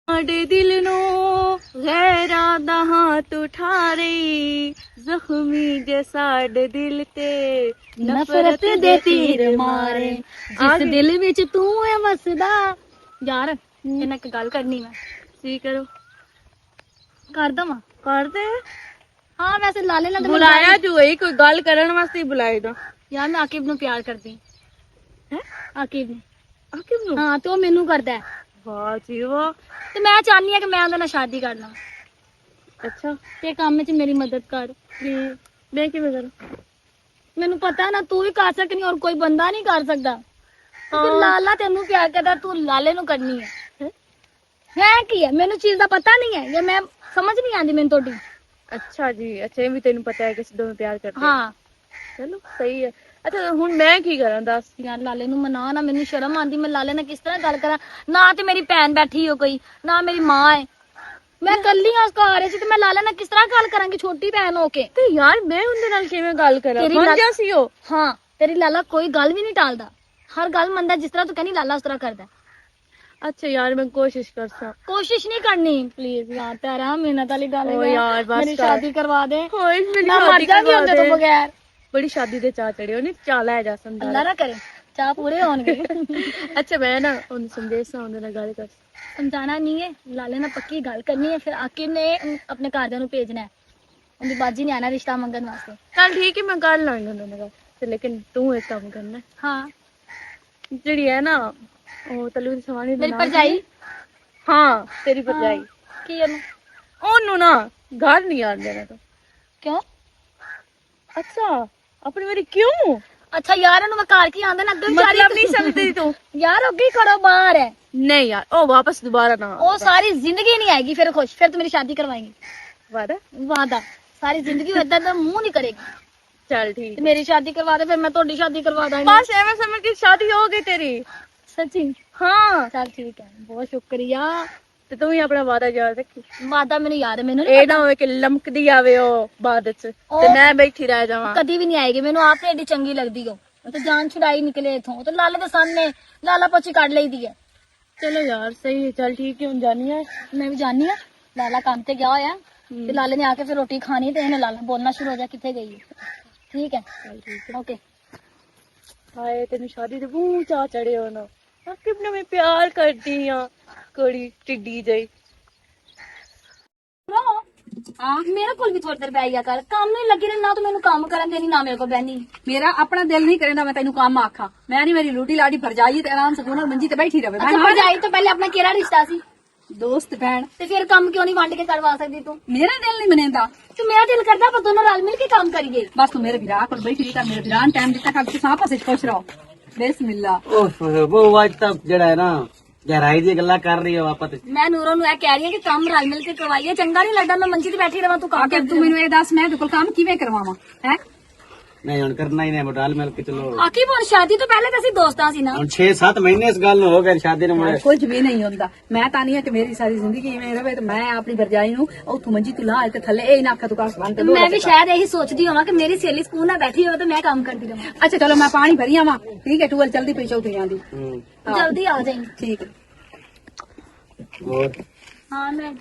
ਸਾਡੇ ਦਿਲ ਨੂੰ ਗੈਰਾਂ ਦਾ ਹੱਥ ਉਠਾ ਰਹੀ, ਜ਼ਖਮੀ ਜੇ ਸਾਡੇ ਦਿਲ ਤੇ ਨਫ਼ਰਤ ਦੇ ਤੀਰ ਮਾਰੇ, ਜਿਸ ਦਿਲ ਵਿੱਚ ਤੂੰ ਹੈ ਵਸਦਾ। ਯਾਰ ਇਹਨਾਂ ਇੱਕ ਗੱਲ ਕਰਨੀ ਮੈਂ, ਸੀ ਕਰੋ ਕਰ ਦਵਾਂ ਕਰ ਦੇ। ਹਾਂ ਵੈਸੇ ਲਾਲੇ ਨਾਲ ਬੁਲਾਇਆ ਜੋ ਹੈ, ਕੋਈ ਗੱਲ ਕਰਨ ਵਾਸਤੇ ਬੁਲਾਏ ਦਾ। ਯਾਰ ਮੈਂ ਆਕਿਬ ਨੂੰ ਪਿਆਰ ਕਰਦੀ ਹੈ। ਆਕਿਬ ਨੂੰ ਹਾਂ, ਤੇ ਉਹ ਮੈਨੂੰ ਕਰਦਾ ਹੈ। ਵਾਹ ਜੀ ਵਾਹ। ਤੇ ਮੈਂ ਚਾਹਨੀ ਆ ਕਿ ਮੈਂ ਉਹਦੇ ਨਾਲ ਸ਼ਾਦੀ ਕਰ ਲਾਂ। ਅੱਛਾ, ਤੇ ਕੰਮ 'ਚ ਮੇਰੀ ਮਦਦ ਕਰ ਪਲੀਜ਼। ਮੈਂ ਕਿਵੇਂ ਕਰਾਂ? ਮੈਨੂੰ ਪਤਾ ਨਾ ਤੂੰ ਵੀ ਕਰ ਸਕਣੀ, ਔਰ ਕੋਈ ਬੰਦਾ ਨਹੀਂ ਕਰ ਸਕਦਾ। ਤੂੰ ਲਾਲਾ ਤੈਨੂੰ ਪਿਆਰ ਕਰਦਾ, ਤੂੰ ਲਾਲੇ ਨੂੰ ਕਰਨੀ ਹੈ ਕੀ ਹੈ? ਮੈਨੂੰ ਚੀਜ਼ ਦਾ ਪਤਾ ਨਹੀਂ ਹੈ, ਜਾਂ ਮੈਂ ਸਮਝ ਨਹੀਂ ਆਉਂਦੀ ਮੈਨੂੰ ਤੁਹਾਡੀ। ਅੱਛਾ ਜੀ, ਅੱਛਾ ਇਹ ਵੀ ਤੈਨੂੰ ਪਤਾ ਹੈ ਕਿ ਅਸੀਂ ਦੋਵੇਂ ਪਿਆਰ ਕਰਦੇ ਹਾਂ। ਚਲੋ ਸਹੀ ਹੈ। ਅੱਛਾ ਹੁਣ ਮੈਂ ਕੀ ਕਰਾਂ ਦੱਸ? ਯਾਰ ਲਾਲੇ ਨੂੰ ਮਨਾ ਨਾ, ਮੈਨੂੰ ਸ਼ਰਮ ਆਂਦੀ। ਮੈਂ ਲਾਲੇ ਨਾਲ ਕਿਸ ਤਰ੍ਹਾਂ ਗੱਲ ਕਰਾਂ? ਨਾ ਤੇ ਮੇਰੀ ਭੈਣ ਬੈਠੀ ਹੋ ਕੋਈ, ਨਾ ਮੇਰੀ ਮਾਂ ਹੈ। ਮੈਂ ਕੱਲੀ ਆ ਘਰ ਚ ਤੇ ਮੈਂ ਲਾਲਾ ਨਾਲ ਕਿਸ ਤਰ੍ਹਾਂ ਗੱਲ ਕਰਾਂਗੀ ਛੋਟੀ ਭੈਣ ਹੋ ਕੇ? ਤੇ ਯਾਰ ਮੈਂ ਉਹਦੇ ਨਾਲ ਕਿਵੇਂ ਗੱਲ ਕਰਾਂ? ਮੰਜਾ ਸੀ ਉਹ। ਹਾਂ ਤੇਰੀ ਲਾਲਾ ਕੋਈ ਗੱਲ ਵੀ ਨਹੀਂ ਟਾਲਦਾ, ਹਰ ਗੱਲ ਮੰਨਦਾ, ਜਿਸ ਤਰ੍ਹਾਂ ਤੂੰ ਕਹਿੰਦੀ ਲਾਲਾ ਉਸ ਤਰ੍ਹਾਂ ਕਰਦਾ। ਅੱਛਾ ਯਾਰ ਮੈਂ ਕੋਸ਼ਿਸ਼ ਕਰਦਾ। ਕੋਸ਼ਿਸ਼ ਨਹੀਂ ਕਰਨੀ ਪਲੀਜ਼ ਯਾਰ, ਤੇਰਾ ਮਿਹਨਤ ਵਾਲੀ ਗੱਲ ਹੈ ਯਾਰ, ਬਸ ਮੇਰੀ ਸ਼ਾਦੀ ਕਰਵਾ ਦੇ। ਹੋਏ ਮੇਰੀ ਸ਼ਾਦੀ ਕਰਵਾ ਦੇ ਤੋਂ ਬਗੈਰ। ਬੜੀ ਸ਼ਾਦੀ ਦੇ ਚਾਹ ਚੜੇ ਉਹਨੇ, ਚਾਹ ਲੈ ਜਾ ਸੰਦਾ ਅੱਲਾ ਨਾ ਕਰੇ ਚਾਹ ਪੂਰੇ ਹੋਣਗੇ। ਅੱਛਾ ਮੈਂ ਨਾ ਉਹਨੂੰ ਸੰਦੇਸ਼ ਉਹਦੇ ਨਾਲ ਗੱਲ ਕਰ, ਸਮਝਾਣਾ ਨਹੀਂ ਹੈ, ਲਾਲੇ ਨਾਲ ਪੱਕੀ ਗੱਲ ਕਰਨੀ ਹੈ, ਫਿਰ ਆਕਿਬ ਨੇ ਆਪਣੇ ਘਰਦਿਆਂ ਨੂੰ ਭੇਜਣਾ ਹੈ, ਉਹਦੀ ਬਾਜੀ ਨੇ ਆਣਾ ਰਿਸ਼ਤਾ ਮੰਗਣ ਵਾਸਤੇ। ਚੱਲ ਠੀਕ ਹੈ ਮੈਂ ਕਰ ਲਾਂਗੀ ਉਹਨਾਂ ਨਾਲ, ਤੇ ਲੇਕਿਨ ਤੂੰ ਇੱਕ ਕੰਮ ਕਰਨਾ। ਹਾਂ ਜਿਹੜੀ ਹੈ ਨਾ ਉਹ ਤਲੂ ਦੀ ਸਵਾਣੀ ਮੇਰੀ ਭਰਜਾਈ। ਹਾਂ ਤੇਰੀ ਭਰਜਾਈ ਕੀ ਉਹਨੂੰ ਨਾ ਘਰ ਨਹੀਂ ਆਣ ਦੇਣਾ ਤੂੰ। ਕਿਉਂ? ਅੱਛਾ ਆਪਣੀ ਮੇਰੀ ਕਿਉਂ? ਅੱਛਾ ਯਾਰ ਉਹਨੂੰ ਮੈਂ ਘਰ ਕੀ ਆਂਦੇ ਨਾ, ਅੱਗੇ ਮਤਲਬ ਨਹੀਂ ਸਮਝਦੀ ਤੂੰ ਯਾਰ, ਅੱਗੇ ਕਰੋ ਬਾਹਰ ਹੈ। ਨਹੀਂ ਯਾਰ ਉਹ ਵਾਪਸ ਦੁਬਾਰਾ ਨਾ, ਉਹ ਸਾਰੀ ਜ਼ਿੰਦਗੀ ਨਹੀਂ ਆਏਗੀ ਫਿਰ ਖੁਸ਼, ਫਿਰ ਤੂੰ ਮੇਰੀ ਸ਼ਾਦੀ ਕਰਵਾਏਂਗੀ। ਵਾਦਾ? ਵਾਦਾ ਸਾਰੀ ਜ਼ਿੰਦਗੀ ਏਦਾਂ ਦਾ ਮੂੰਹ ਨਹੀਂ ਕਰੇਗੀ। ਚੱਲ ਠੀਕ, ਮੇਰੀ ਸ਼ਾਦੀ ਕਰਵਾ ਦੇ, ਫਿਰ ਮੈਂ ਤੁਹਾਡੀ ਸ਼ਾਦੀ ਕਰਵਾ ਦਾਂਗੀ। ਬਸ ਐਵੇਂ ਸਮਝ ਕੇ ਸ਼ਾਦੀ ਹੋ ਗਈ ਤੇਰੀ। ਸੱਚੀ? ਹਾਂ ਚੱਲ ਠੀਕ ਹੈ, ਬਹੁਤ ਸ਼ੁਕਰੀਆ। ਤੇ ਤੂੰ ਵੀ ਆਪਣਾ ਵਾਦਾ ਯਾਦ ਰੱਖੀ। ਵਾਦਾ ਮੈਨੂੰ ਯਾਦ ਹੈ, ਮੈਨੂੰ ਇਹ ਨਾ ਹੋਵੇ ਕਿ ਲਮਕਦੀ ਆਵੇ ਉਹ ਬਾਅਦ ਚ ਤੇ ਮੈਂ ਬੈਠੀ ਰਹਿ ਜਾਵਾਂ। ਕਦੀ ਵੀ ਨਹੀਂ ਆਏਗੀ, ਮੈਨੂੰ ਆਪ ਐਡੀ ਚੰਗੀ ਲੱਗਦੀ ਹੋ, ਤੇ ਜਾਨ ਛੁਡਾਈ ਨਿਕਲੇ ਇਥੋਂ, ਤੇ ਲਾਲੇ ਦੇ ਸਾਹਮਣੇ ਲਾਲਾ ਪੋਚੀ ਕੱਢ ਲਈਦੀ ਹੈ। ਚਲੋ ਯਾਰ ਸਹੀ ਹੈ, ਚੱਲ ਠੀਕ ਹੈ, ਹੁਣ ਜਾਨੀ ਆ ਮੈਂ ਵੀ ਜਾਨੀ ਆ, ਲਾਲਾ ਕੰਮ ਤੇ ਗਿਆ ਹੋਇਆ, ਤੇ ਲਾਲੇ ਨੇ ਆ ਕੇ ਫਿਰ ਰੋਟੀ ਖਾਣੀ, ਤੇ ਇਹਨੇ ਲਾਲਾ ਬੋਲਣਾ ਸ਼ੁਰੂ ਹੋ ਜਾ ਕਿੱਥੇ ਗਈ ਹੈ। ਠੀਕ ਹੈ ਚੱਲ ਠੀਕ ਹੈ ਓਕੇ। ਹਾਏ ਤੈਨੂੰ ਸ਼ਾਦੀ ਦੇ ਬਹੁਤ ਚਾਅ ਚੜੇ ਹੋ ਨਾ, ਆਕਿਬ ਨਾਲ ਮੈਂ ਪਿਆਰ ਕਰਦੀ ਆ, ਕੁੜੀ ਟਿੱਡੀ ਜਈ। ਹਾਂ ਮੇਰੇ ਕੋਲ ਵੀ ਥੋੜੀ ਦੇਰ ਬਹਿ ਗਿਆ ਕਰ, ਕੰਮ ਨਹੀਂ ਲੱਗੀ ਰਹਿਣਾ, ਤੂੰ ਮੈਨੂੰ ਕੰਮ ਕਰਨ ਦੇਣੀ ਨਾ ਮੇਰੇ ਕੋਲ ਬਹਿਣੀ। ਮੇਰਾ ਆਪਣਾ ਦਿਲ ਨਹੀਂ ਕਰੇਂਦਾ ਮੈਂ ਤੈਨੂੰ ਕੰਮ ਆਖਾਂ, ਮੈਂ ਨਹੀਂ, ਮੇਰੀ ਰੋਟੀ ਲਾੜੀ ਭਰਜਾਈ ਤੇ ਆਰਾਮ ਸਕੂਨ ਨਾਲ ਮੰਜੀ ਤੇ ਬੈਠੀ ਰਵੇ। ਅੱਛਾ ਭਰਜਾਈ ਤੋਂ ਪਹਿਲੇ ਆਪਣਾ ਕਿਹੜਾ ਰਿਸ਼ਤਾ ਸੀ? ਦੋਸਤ ਭੈਣ। ਤੇ ਫਿਰ ਕੰਮ ਕਿਉਂ ਨਹੀਂ ਵੰਡ ਕੇ ਕਰਵਾ ਸਕਦੀ ਤੂੰ? ਮੇਰਾ ਦਿਲ ਨਹੀਂ ਮਨੇਂਦਾ। ਤੂੰ ਮੇਰਾ ਦਿਲ ਕਰਦਾ ਆਪਾਂ ਦੋਨੋਂ ਰਲ ਮਿਲ ਕੇ ਕੰਮ ਕਰੀਏ। ਬਸ ਤੂੰ ਮੇਰੇ ਵਿਰਾਹ ਕੋਲ ਬੈਠੀ ਰਹੀ, ਤਾਂ ਮੇਰੇ ਵਿਰਾਹ ਨੂੰ ਟਾਈਮ ਦਿੱਤਾ ਕਰ, ਤੁਸੀਂ ਆਪਸ ਵਿੱਚ ਖੁਸ਼ ਰਹੋ। ਬਿਸਮਿਲ੍ਲਾ। ਉਹ ਅੱਜ ਤਾਂ ਜਿਹੜਾ ਹੈ ਨਾ ਗਹਿਰਾਈ ਦੀ ਗੱਲਾਂ ਕਰ ਰਹੀ ਹੈ ਵਾਪਸ। ਮੈਂ ਨੂਰੋਂ ਨੂੰ ਇਹ ਕਹਿ ਰਹੀ ਹਾਂ ਕਿ ਕੰਮ ਰਲ ਮਿਲ ਕੇ ਕਰਵਾਈਏ, ਚੰਗਾ ਨਹੀਂ ਲੱਗਦਾ ਮੈਂ ਮੰਜੀ ਤੇ ਬੈਠੀ ਰਵਾਂ, ਤੂੰ ਕੰਮ ਆਕੇ ਤੂੰ ਮੈਨੂੰ ਇਹ ਦੱਸ ਮੈਂ ਤੇਰੇ ਕੋਲ ਕੰਮ ਕਿਵੇਂ ਕਰਵਾਵਾਂ? ਹੈ ਨਹੀਂ ਹੁਣ ਕਰਨਾ ਹੀ ਨਹੀਂ, ਮੋਟਾਲ ਮਿਲ ਕੇ ਚਲੋ। ਆਕੀ ਹੁਣ ਸ਼ਾਦੀ ਤੋਂ ਪਹਿਲੇ ਤਾਂ ਅਸੀਂ ਦੋਸਤਾਂ ਸੀ ਨਾ। ਹੁਣ 6-7 ਮਹੀਨੇ ਇਸ ਗੱਲ ਨੂੰ ਹੋ ਗਏ ਸ਼ਾਦੀ ਨੂੰ ਮੁੜੇ। ਕੁਝ ਵੀ ਨਹੀਂ ਹੁੰਦਾ, ਮੈਂ ਤਾਂ ਨਹੀਂ ਹੈ ਕਿ ਮੇਰੀ ਸਾਰੀ ਜ਼ਿੰਦਗੀ ਇਵੇਂ ਰਵੇ, ਤੇ ਮੈਂ ਆਪਣੀ ਭਰਜਾਈ ਨੂੰ ਉੱਥੋਂ ਮੰਜੀ ਤੋਂ ਲਾ ਤੇ ਥੱਲੇ ਇਹ ਨਾ ਆਖਾ ਤੂੰ ਕਾਸ ਬੰਦ ਤੇ ਮੈਂ ਵੀ ਸ਼ਾਇਦ ਇਹੀ ਸੋਚਦੀ ਹੋਵਾਂ ਕਿ ਮੇਰੀ ਸਹੇਲੀ ਸਕੂਲ ਨਾਲ ਬੈਠੀ ਹੋਵੇ ਤੇ ਮੈਂ ਕੰਮ ਕਰਦੀ ਰਵਾਂ। ਅੱਛਾ ਚਲੋ ਮੈਂ ਪਾਣੀ ਭਰੀ ਆਵਾਂ, ਠੀਕ ਹੈ, ਟੂਵਲ ਚਲਦੀ ਪਈ ਚੌਥੀਆਂ ਦੀ। ਜਲਦੀ ਆ ਜਾਈਂ। ਠੀਕ ਹੈ। ਹੋਰ ਹਾਂ ਮੈਂ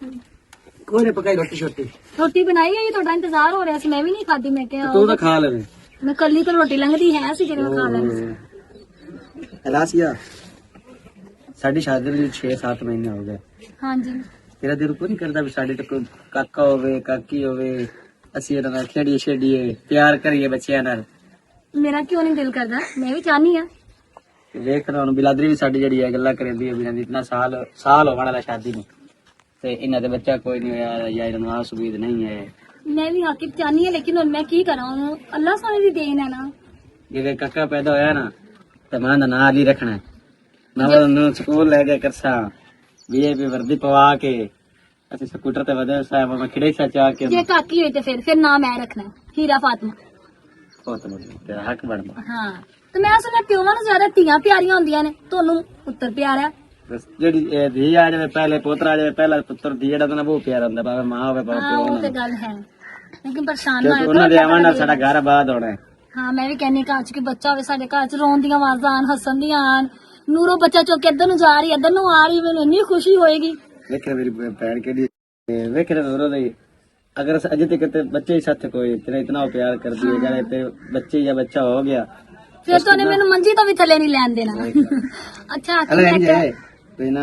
ਕੋਈ ਨੇ ਪਕਾਈ ਰੋਟੀ ਛੋਟੀ ਰੋਟੀ ਬਣਾਈ ਹੈ, ਤੁਹਾਡਾ ਇੰਤਜ਼ਾਰ ਹੋ ਰਿਹਾ ਸੀ, ਮੈਂ ਵੀ ਨਹੀਂ ਖਾਦੀ, ਮੈਂ ਕਿਹਾ ਤੂੰ ਤਾਂ ਖਾ ਲੈਵੇਂ। ਮੈਂ ਕੱਲੀ ਤਾਂ ਰੋਟੀ ਲੰਘਦੀ ਹੈ ਸੀ ਜਿਹੜੀ ਮੈਂ ਖਾ ਲੈਣੀ। ਰਾਸੀਆ ਸਾਡੀ ਸ਼ਾਦੀ ਨੂੰ 6-7 ਮਹੀਨੇ ਹੋ ਗਏ। ਹਾਂਜੀ ਤੇਰਾ ਦਿਲ ਕੋਈ ਨਹੀਂ ਕਰਦਾ ਵੀ ਸਾਡੇ ਤੇ ਕੋਈ ਕਾਕਾ ਹੋਵੇ ਕਾਕੀ ਹੋਵੇ, ਅਸੀਂ ਇਹਨਾਂ ਨਾਲ ਖੇਡੀਏ ਛੇਡੀਏ, ਪਿਆਰ ਕਰੀਏ ਬੱਚਿਆਂ ਨਾਲ? ਮੇਰਾ ਕਿਉਂ ਨਹੀਂ ਦਿਲ ਕਰਦਾ, ਮੈਂ ਵੀ ਚਾਹਨੀ ਆ। ਵੇਖ ਰਹਾ ਹੁਣ ਬਿਲਾਦਰੀ ਵੀ ਸਾਡੀ ਜਿਹੜੀ ਹੈ ਗੱਲਾਂ ਕਰਦੀ ਹੈ ਵੀ ਇਤਨਾ ਸਾਲ ਹੋਣ ਵਾਲਾ ਸ਼ਾਦੀ ਨੂੰ, ਤੇ ਇਹਨਾਂ ਦੇ ਬੱਚਾ ਕੋਈ ਨਹੀਂ ਹੋਇਆ ਜਾਂ ਇਹਨਾਂ ਨੂੰ ਆਸ ਉਮੀਦ ਨਹੀਂ ਹੈ। ਮੈਂ ਵੀ ਆਕਿਬ ਚਾਹਨੀ ਹੈ, ਲੇਕਿਨ ਹੁਣ ਮੈਂ ਕੀ ਕਰਾਂ, ਉਹਨੂੰ ਅੱਲਾਹ ਸਾਨੇ ਦੀ ਦੇਣ ਹੈ ਨਾ। ਜੇ ਕਾਕਾ ਪੈਦਾ ਹੋਇਆ ਨਾ ਤੇ ਮਾਂ ਦਾ ਨਾਂ ਅਲੀ ਰੱਖਣਾ, ਮੈਂ ਉਹਨੂੰ ਸਕੂਲ ਲੈ ਕੇ ਕਰਸਾ ਵੀਆਈਪੀ ਵਰਦੀ ਪਵਾ ਕੇ, ਅਸੀਂ ਸਕੂਟਰ ਤੇ ਵਧੇ ਸਾਹਿਬ ਮੈਂ ਖਿੜੇ ਚਾ ਕੇ। ਜੇ ਕਾਕੀ ਹੋਈ ਤੇ ਫਿਰ ਨਾਮ ਮੈਂ ਰੱਖਣਾ ਹੀਰਾ ਫਾਤਮਾ। ਬਹੁਤ ਵਧੀਆ, ਤੇਰਾ ਹੱਕ ਬਣਦਾ। ਹਾਂ ਤੇ ਮੈਂ ਸੁਣਿਆ ਪਿਓਾਂ ਨੂੰ ਜ਼ਿਆਦਾ ਧੀਆਂ ਪਿਆਰੀਆਂ ਹੁੰਦੀਆਂ ਨੇ, ਤੁਹਾਨੂੰ ਪੁੱਤਰ ਪਿਆਰਾ। ਜਿਹੜੀ ਧੀ ਆ ਜਾਵੇ ਪਹਿਲੇ ਪੁੱਤਰ ਆ ਜਾਵੇ, ਪਹਿਲਾ ਪੁੱਤਰ ਧੀ ਜਿਹੜਾ ਤਾਂ ਬਹੁਤ ਪਿਆਰਾ ਹੁੰਦਾ, ਭਾਵੇਂ ਮਾਂ ਹੋਵੇ ਭਾਵੇਂ ਪਿਓ। ਉਹ ਤੇ ਗੱਲ ਹੈ, ਲੇਕਿਨ ਪਰੇਸ਼ਾਨ ਨਾ ਕਿਉਂਕਿ ਹੋਇਆ ਉਹਨਾਂ ਦੇ ਆਵਾਂ ਨਾਲ ਸਾਡਾ ਘਰ ਆਬਾਦ ਹੋਣਾ ਹੈ। ਹਾਂ ਮੈਂ ਵੀ ਕਹਿੰਨੀ ਘਰ ਚ ਕੋਈ ਬੱਚਾ ਹੋਵੇ ਸਾਡੇ ਘਰ ਚ, ਰੋਣ ਦੀਆਂ ਆਵਾਜ਼ਾਂ ਆਣ, ਹੱਸਣ ਦੀਆਂ ਆਣ, ਨੂਰੋ ਬੱਚਾ ਚੁੱਕ ਕੇ ਇੱਧਰ ਨੂੰ ਜਾ ਰਹੀ ਇੱਧਰ ਨੂੰ ਆ ਰਹੀ, ਮੈਨੂੰ ਇੰਨੀ ਖੁਸ਼ੀ ਹੋਏਗੀ। ਵੇਖਿਆ ਮੇਰੀ ਭੈਣ ਕਿਹੜੀ ਵੇਖਿਆ ਨੂਰੋ ਦੀ, ਅਗਰ ਅਜੇ ਤੱਕ ਤੇ ਬੱਚੇ ਹੀ ਸਾਥ ਕੋਈ ਤੇਰਾ ਇਤਨਾ ਪਿਆਰ ਕਰਦੀ ਹੈ, ਜਦ ਤੇ ਬੱਚੇ ਜਾਂ ਬੱਚਾ ਹੋ ਗਿਆ ਫਿਰ ਤੋਂ ਮੈਨੂੰ ਮੰਜੀ ਤੋਂ ਵੀ ਥੱਲੇ ਨਹੀਂ ਲੈਣ ਦੇਣਾ। ਅੱਛਾ ਤੇ ਨਾ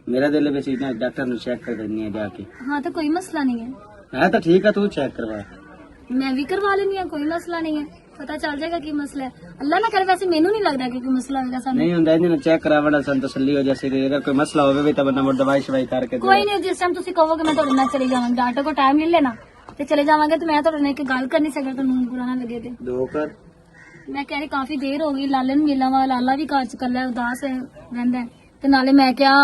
ਮੇਰਾ ਦਿਲ ਵੀ ਸੀ ਨਾ ਡਾਕਟਰ ਨੂੰ ਚੈੱਕ ਕਰ ਦਿੰਨੀ ਹੈ ਜਾ ਕੇ। ਹਾਂ ਤਾਂ ਕੋਈ ਮਸਲਾ ਨਹੀਂ ਹੈ ਤਾਂ ਠੀਕ ਹੈ, ਤੂੰ ਚੈੱਕ ਕਰਵਾ। ਮੈਂ ਵੀ ਕਰਵਾ ਲੈਣੀ ਆ, ਕੋਈ ਮਸਲਾ ਨਹੀਂ ਹੈ, ਪਤਾ ਚੱਲ ਜਾਏਗਾ ਕੀ ਮਸਲਾ ਹੈ। ਅੱਲਾ ਨਾ ਕਰੇ, ਵੈਸੇ ਮੈਨੂੰ ਨਹੀਂ ਲੱਗਦਾ ਕਿ ਕੋਈ ਮਸਲਾ ਹੋਏਗਾ ਸਾਨੂੰ। ਨਹੀਂ ਹੁੰਦਾ ਇਹਨਾਂ ਨੂੰ ਚੈੱਕ ਕਰਾਵਣਾ ਸਾਨੂੰ ਤਸੱਲੀ ਹੋ ਜਾਸੀ, ਅਗਰ ਕੋਈ ਮਸਲਾ ਹੋਵੇ ਤਾਂ ਬੰਦਾ ਮੁੜ ਦਵਾਈ ਸ਼ਵਾਈ ਕਰਕੇ ਕੋਈ ਨਹੀਂ, ਜਿਸ ਟਾਈਮ ਤੁਸੀਂ ਕਹੋਗੇ ਮੈਂ ਤੁਹਾਡੇ ਨਾਲ ਚਲੇ ਜਾਵਾਂਗੀ, ਡਾਕਟਰ ਕੋਲ ਟਾਈਮ ਲੈ ਲੈਣਾ ਤੇ ਚਲੇ ਜਾਵਾਂਗੇ। ਤੇ ਮੈਂ ਤੁਹਾਡੇ ਨਾਲ ਇੱਕ ਗੱਲ ਕਰਨੀ ਸੀ, ਅਗਰ ਤੁਹਾਨੂੰ ਬੁਰਾ ਨਾ ਲੱਗੇ ਤੇ। ਦੋ ਕਰ ਮੈਂ ਕਹਿ ਰਹੀ ਕਾਫੀ ਦੇਰ ਹੋ ਗਈ ਲਾਲੇ ਨੂੰ ਮਿਲਾਂ ਵਾ, ਲਾਲਾ ਵੀ ਘਰ ਚ ਕੱਲਾ ਉਦਾਸ ਰਹਿੰਦਾ, ਤੇ ਨਾਲੇ ਮੈਂ ਕਿਹਾ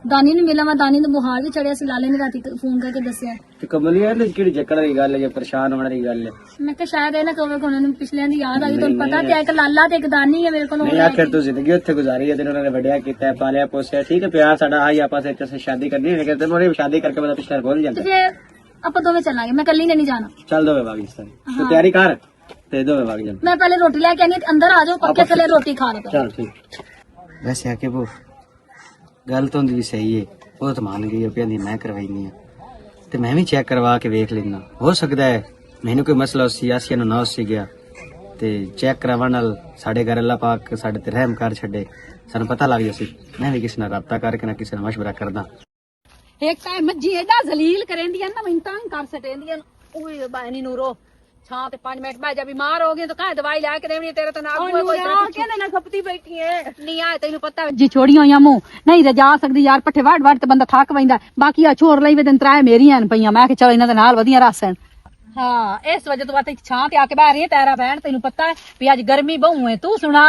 ਦਾਨੀ ਨੂੰ ਮਿਲਾਂ, ਮੈਂ ਦਾਨੀ ਨੂੰ ਬੁਖਾਰ ਵੀ ਚੜਿਆ ਸੀ, ਲਾਲੇ ਨੇ ਰਾਤੀ ਫੋਨ ਕਰਕੇ ਦੱਸਿਆ। ਤੇ ਕਮਲੀ ਯਾਰ ਕਿਹੜੀ ਚੱਕਰ ਦੀ ਗੱਲ ਹੈ ਜੇ ਪਰੇਸ਼ਾਨ ਹੋਣ ਦੀ ਗੱਲ ਹੈ? ਮੈਂ ਕਿਹਾ ਸ਼ਾਇਦ ਇਹ ਨਾ ਕਹੇ ਕਿ ਉਹਨਾਂ ਨੂੰ ਪਿਛਲਿਆਂ ਦੀ ਯਾਦ ਆ ਗਈ। ਤੁਹਾਨੂੰ ਪਤਾ ਤੇ ਹੈ ਕਿ ਲਾਲਾ ਤੇ ਇੱਕ ਦਾਨੀ ਹੈ ਮੇਰੇ ਕੋਲ। ਨਹੀਂ ਆਖਿਰ ਤੂੰ ਜ਼ਿੰਦਗੀ ਉੱਥੇ ਗੁਜ਼ਾਰੀ ਹੈ ਤੇ ਉਹਨਾਂ ਨੇ ਵੱਡਿਆ ਕੀਤਾ, ਪਾਲਿਆ ਪੋਸਿਆ, ਠੀਕ ਹੈ, ਪਿਆਰ ਸਾਡਾ ਆਈ ਆਪਸ ਵਿੱਚ ਅਸੀਂ ਸ਼ਾਦੀ ਕਰਨੀ ਹੈ ਤੇ ਮੋਰੇ ਸ਼ਾਦੀ ਕਰਕੇ ਬੰਦਾ ਪਿਛਲਾ ਭੁੱਲ ਜਾਂਦਾ। ਤੇ ਫਿਰ ਆਪਾਂ ਦੋਵੇਂ ਚੱਲਾਂਗੇ, ਮੈਂ ਕੱਲੀ ਨੇ ਨਹੀਂ ਜਾਣਾ। ਚੱਲ ਦੋਵੇਂ ਭਾਗ ਇਸ ਤਰ੍ਹਾਂ ਤੂੰ ਤਿਆਰੀ ਕਰ ਤੇ ਦੋਵੇਂ ਭਾਗ ਜਾਂਦੇ। ਮੈਂ ਪਹਿਲੇ ਰੋਟੀ ਲੈ ਕੇ ਆਣੀ, ਅੰਦਰ ਆ ਜਾਓ, ਪੱਕੇ ਥੱਲੇ ਰੋਟੀ ਖਾ ਲਓ। चल ठीक। वैसे आके वो गल तो उनकी सही है, वो तो मान गई कहती मैं करवाई नहीं है तो मैं भी चेक करवा के वेख लेना। हो सकता है मैनू कोई मसला उसी आसिया नु ना उसी गया ते चेक करवाने नाल साडे घर अल्लाह पाक साडे ते रहम कर छड़े, सानू पता लग जासी। मैं भी किसी नाल राबता करके ना किसी नाल मशवरा करदा। एक टाइम मज्जी एडा जलील करेंदियां ना, मैं तंग कर सटेंदियां। ओए बानी नूरो छां ते 5 मिनट बाद जब बीमार हो गई तो कहां दवाई ला के देवनी, तेरे तो ना कोई कहने ना खपती बैठी है। नहीं आए तेनू पता जी छोड़ी होइयां मुंह नहीं रजा सकदी यार, पट्ठे वाड़ वाड़ ते बंदा थक पैंदा। बाकी आ छोर लई वे दिन त्राए मेरियां पईयां, मैं कि चलो इन्हां दे नाल वधिया रसन। हां इस वजह तो बात छां ते आके बाहर रही है तेरा बहन, तेनू पता है भी आज गर्मी बहु है। तू सुना?